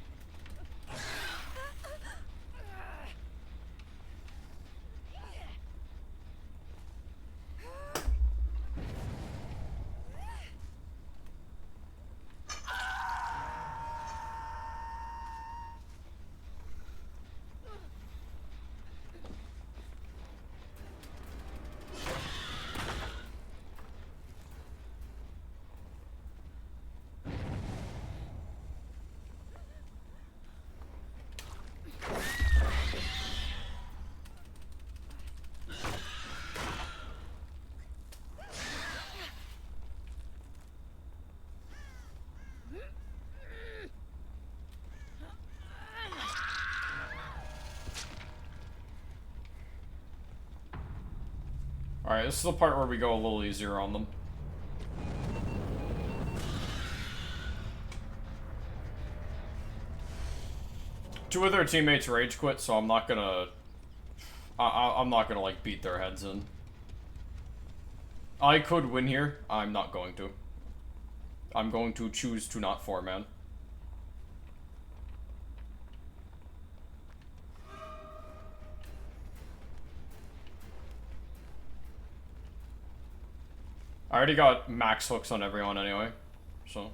Alright, this is the part where we go a little easier on them. Two of their teammates rage quit, so I'm not gonna... I'm not gonna, like, beat their heads in. I could win here. I'm not going to. I'm going to choose to not four-man. I already got max hooks on everyone anyway, so...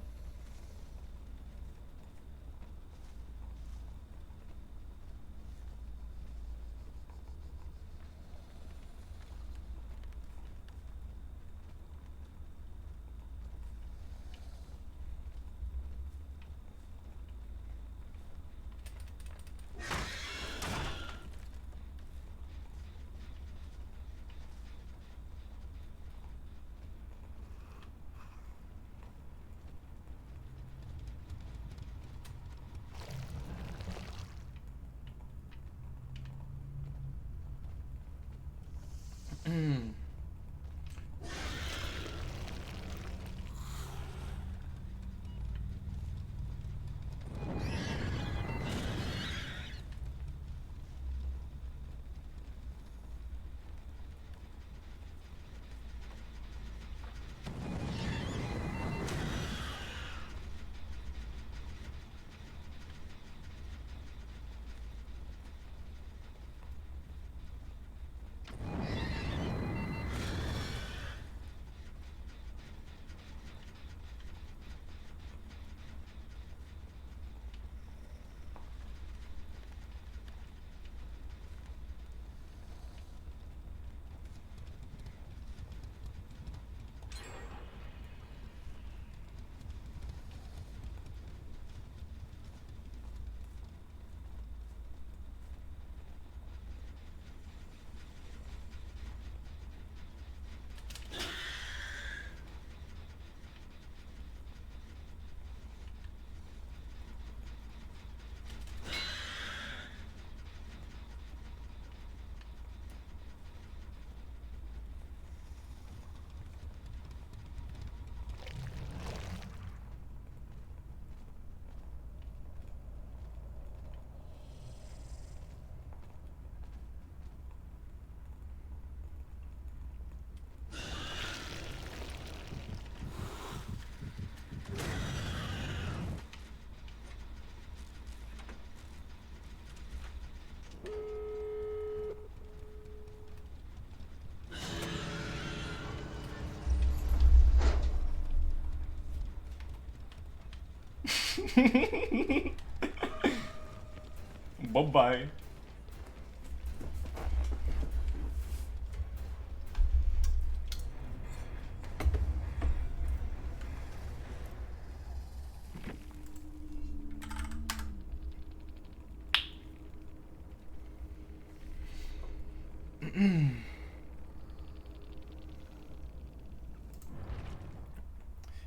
Bye-bye.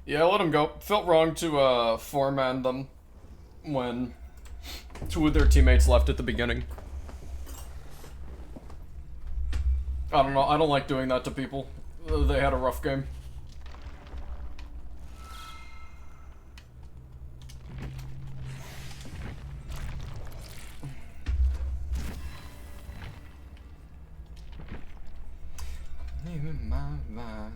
Yeah, let them go. Felt wrong to foreman them when two of their teammates left at the beginning. I don't know, I don't like doing that to people. They had a rough game. Leaving my mind.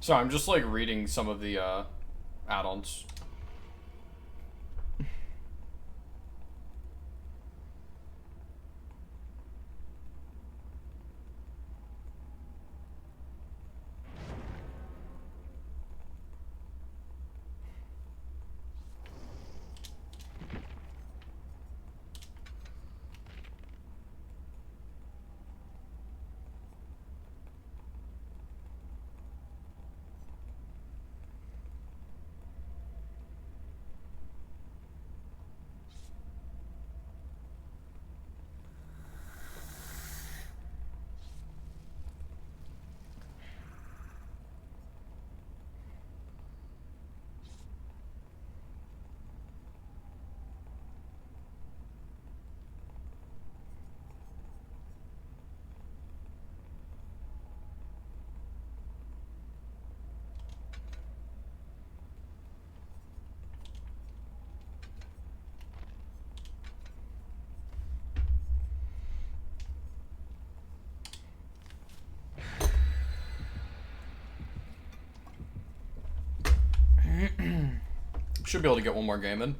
So I'm just like reading some of the add-ons. Should be able to get one more game in.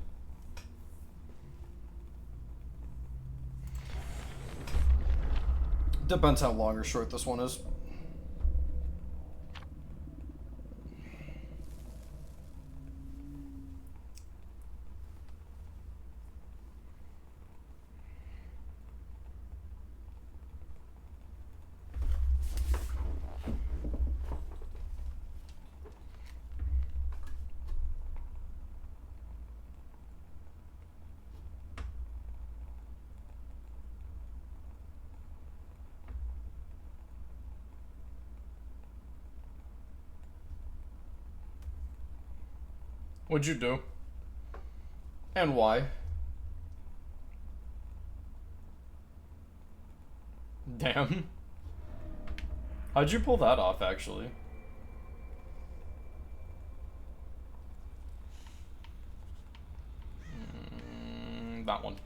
Depends how long or short this one is. What'd you do? And why? Damn. How'd you pull that off, actually? That one.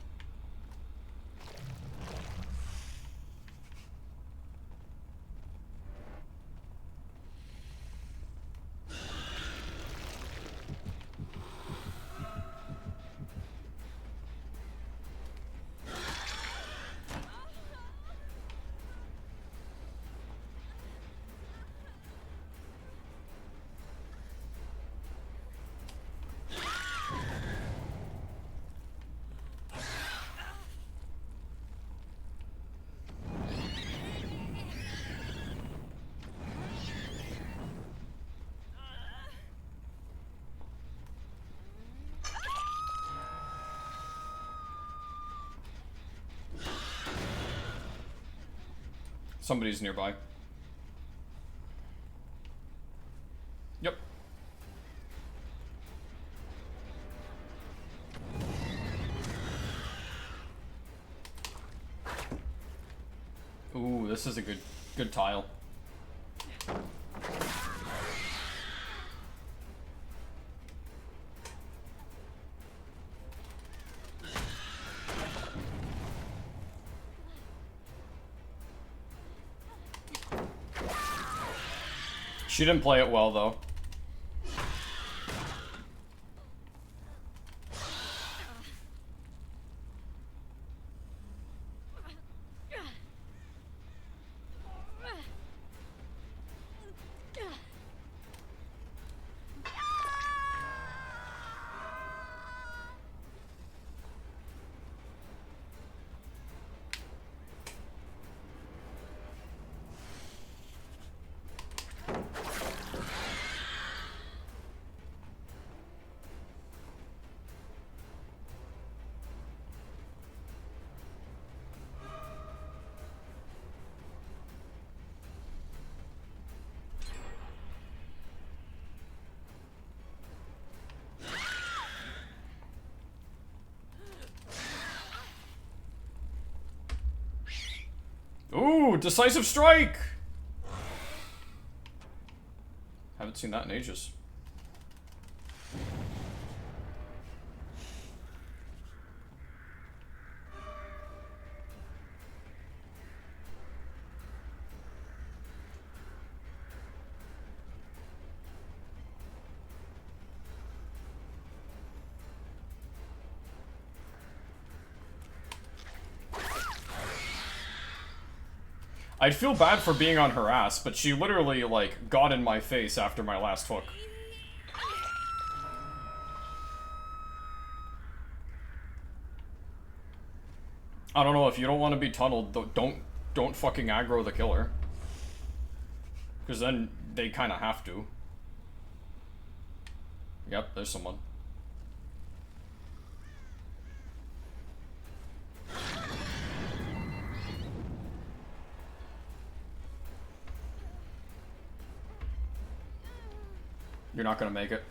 Somebody's nearby. Yep. Ooh, this is a good tile. She didn't play it well, though. Ooh, decisive strike! Haven't seen that in ages. I'd feel bad for being on her ass, but she literally, like, got in my face after my last hook. I don't know, if you don't want to be tunneled, don't fucking aggro the killer. Because then they kind of have to. Yep, there's someone. You're not gonna make it.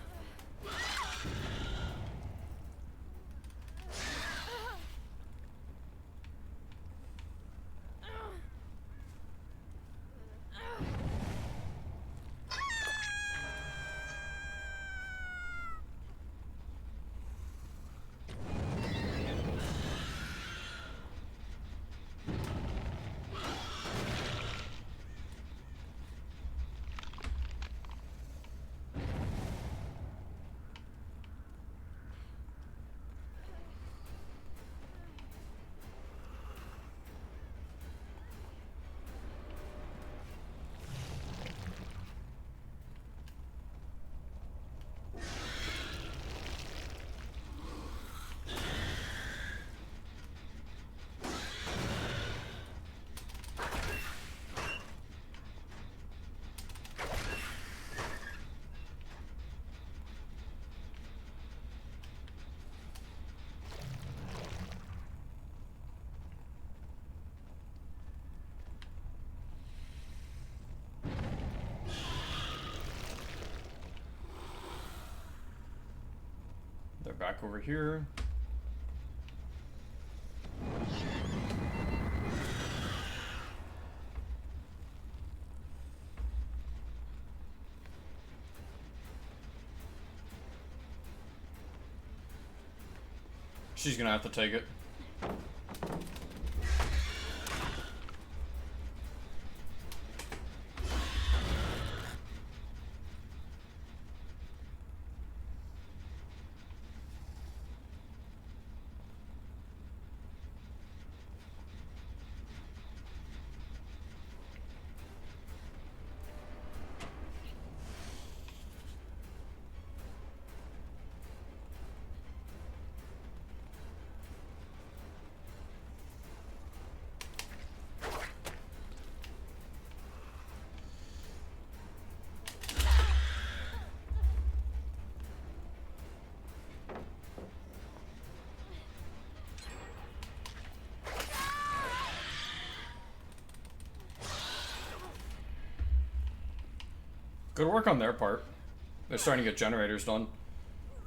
They're back over here. She's gonna have to take it. Good work on their part. They're starting to get generators done.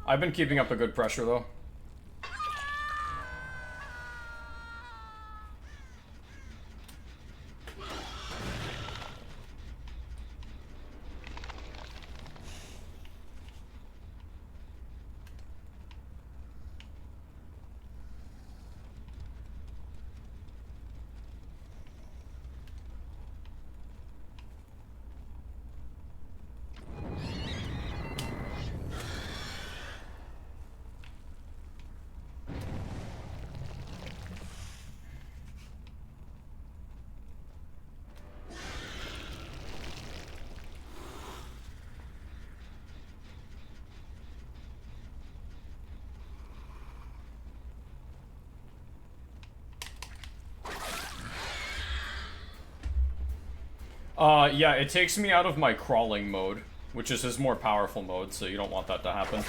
I've been keeping up a good pressure, though. Yeah, it takes me out of my crawling mode, which is his more powerful mode, so you don't want that to happen.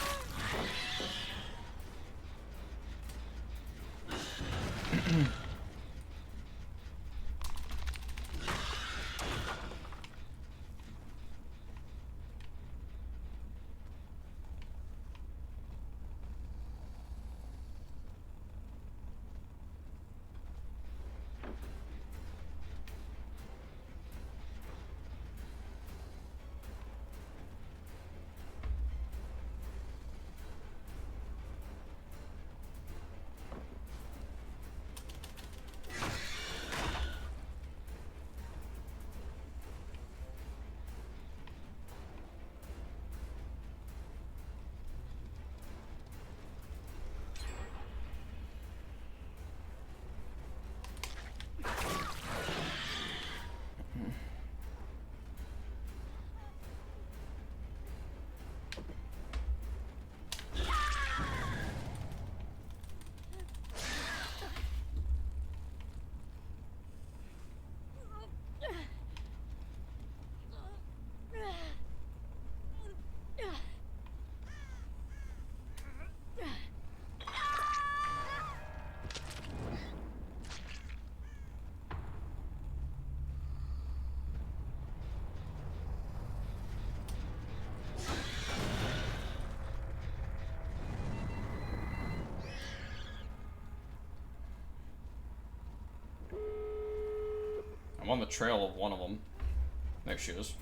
I'm on the trail of one of them. There she is.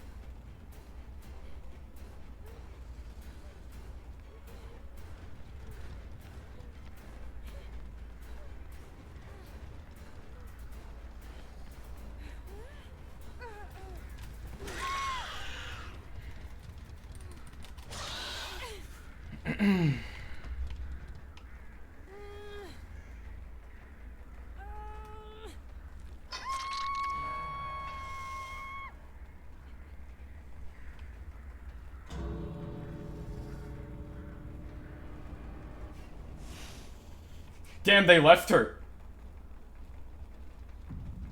Damn, they left her.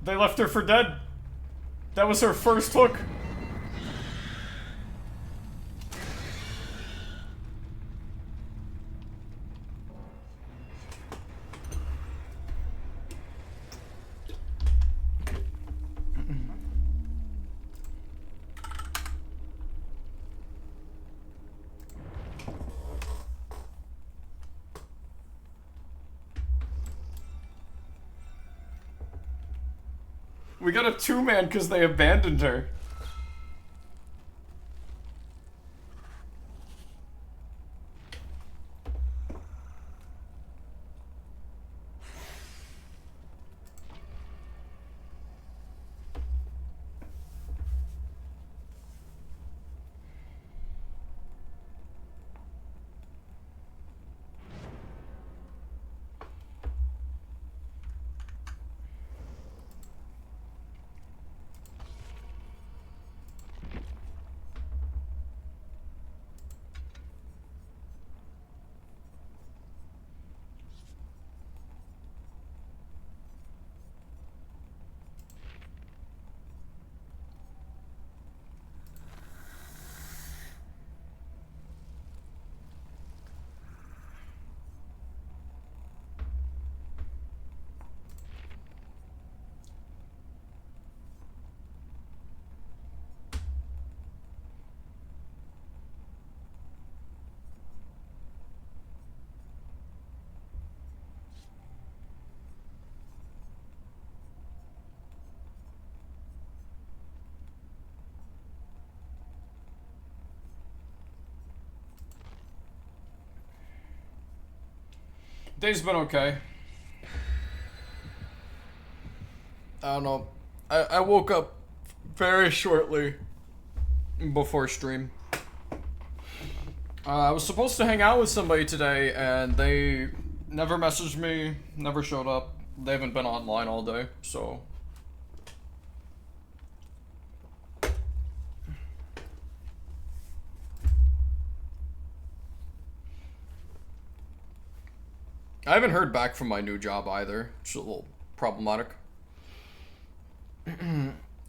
They left her for dead. That was her first hook. We got a two-man because they abandoned her. Day's been okay. I don't know. I woke up very shortly before stream. I was supposed to hang out with somebody today, and they never messaged me, never showed up. They haven't been online all day, so... I haven't heard back from my new job either, which is a little problematic.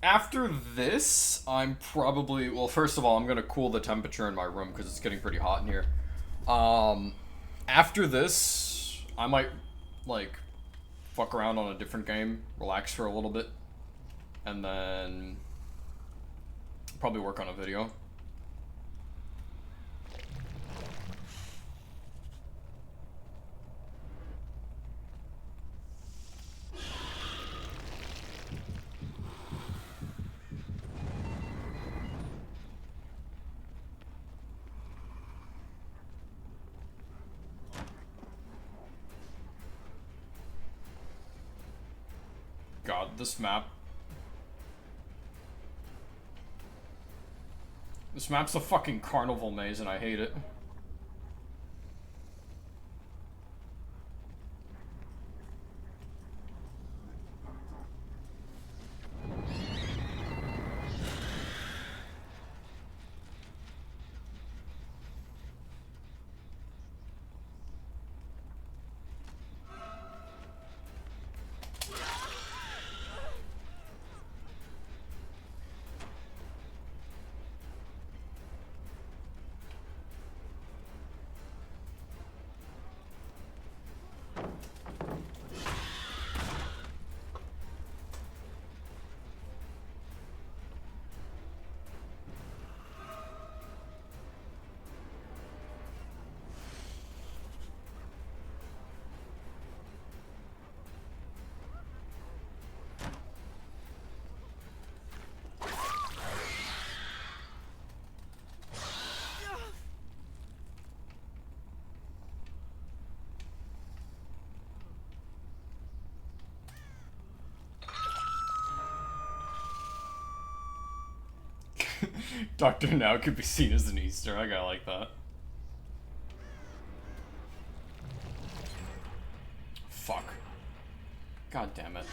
After this, I'm probably... Well, first of all, I'm going to cool the temperature in my room because it's getting pretty hot in here. After this, I might, like, fuck around on a different game, relax for a little bit, and then probably work on a video. God, this map. This map's a fucking carnival maze and I hate it. Doctor Now could be seen as an Easter egg, I like that. Fuck. God damn it.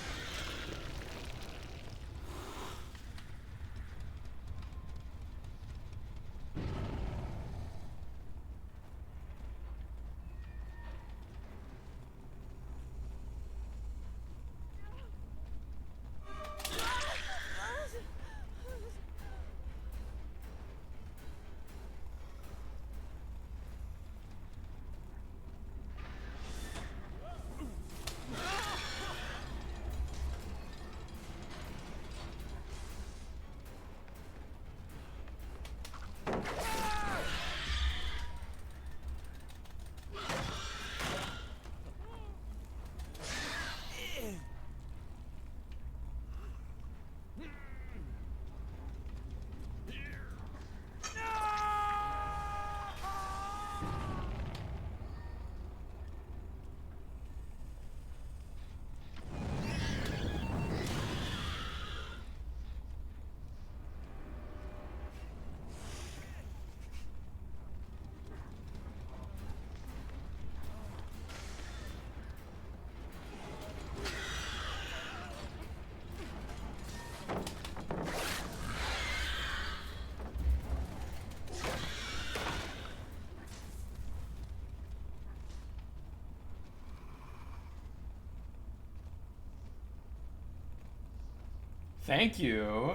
Thank you.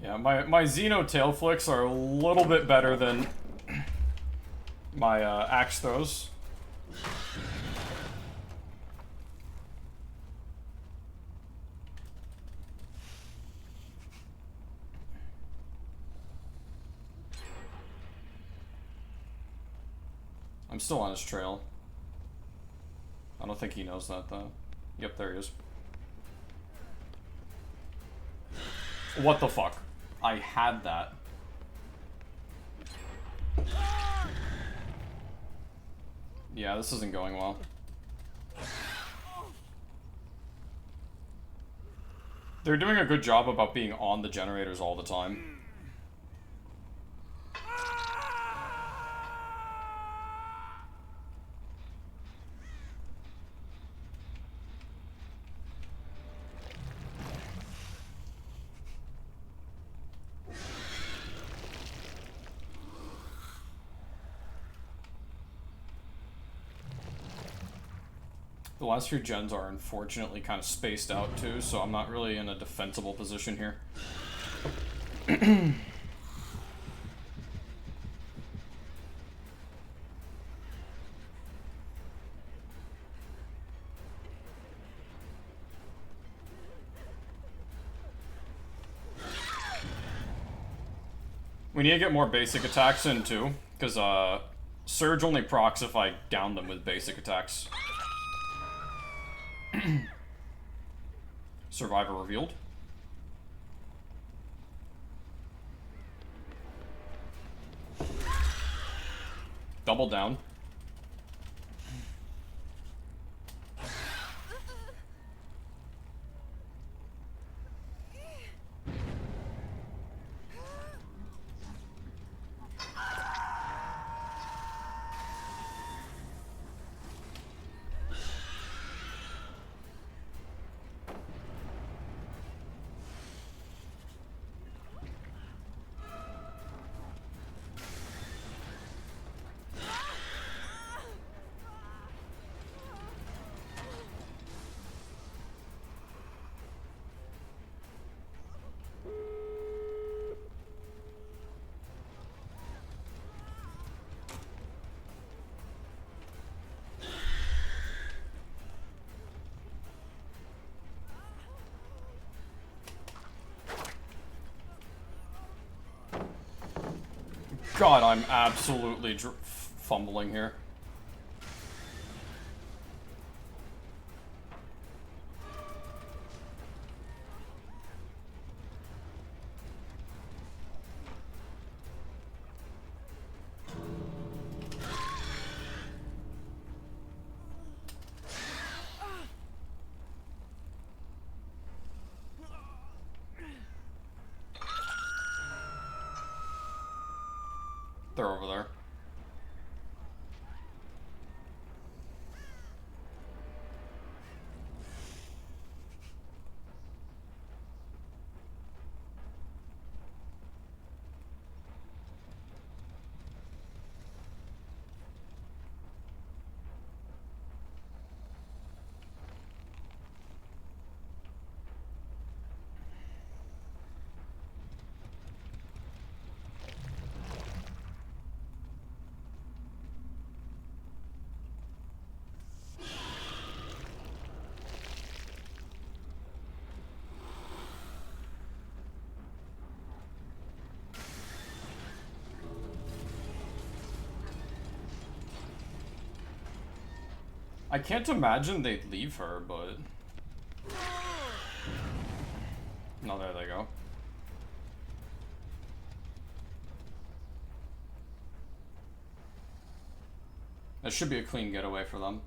Yeah, my Xeno tail flicks are a little bit better than my axe throws. I'm still on his trail. I don't think he knows that though. Yep, there he is. What the fuck? I had that. Yeah, this isn't going well. They're doing a good job about being on the generators all the time. The last few gens are unfortunately kind of spaced out too, so I'm not really in a defensible position here. We need to get more basic attacks in too, because Surge only procs if I down them with basic attacks. Survivor revealed. Double down. God, I'm absolutely fumbling here. They're over there. I can't imagine they'd leave her, but... No, there they go. That should be a clean getaway for them.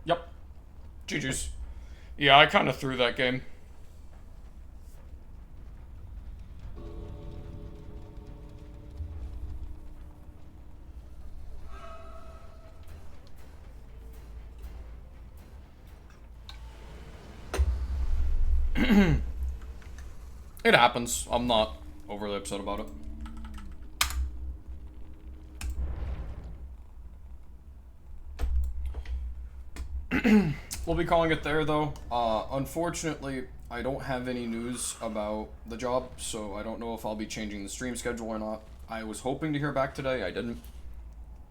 Yep. GG's. Yeah, I kind of threw that game. It happens. I'm not overly upset about it. We'll be calling it there, though. Unfortunately, I don't have any news about the job, so I don't know if I'll be changing the stream schedule or not. I was hoping to hear back today. I didn't.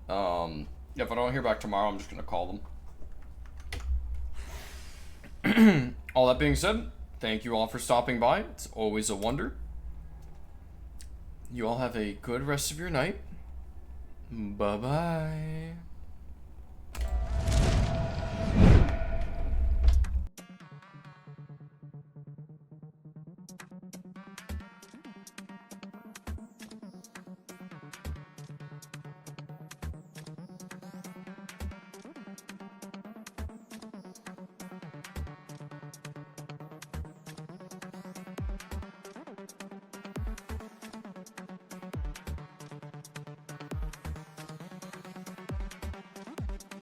If I don't hear back tomorrow, I'm just going to call them. All that being said, thank you all for stopping by. It's always a wonder. You all have a good rest of your night. Bye-bye.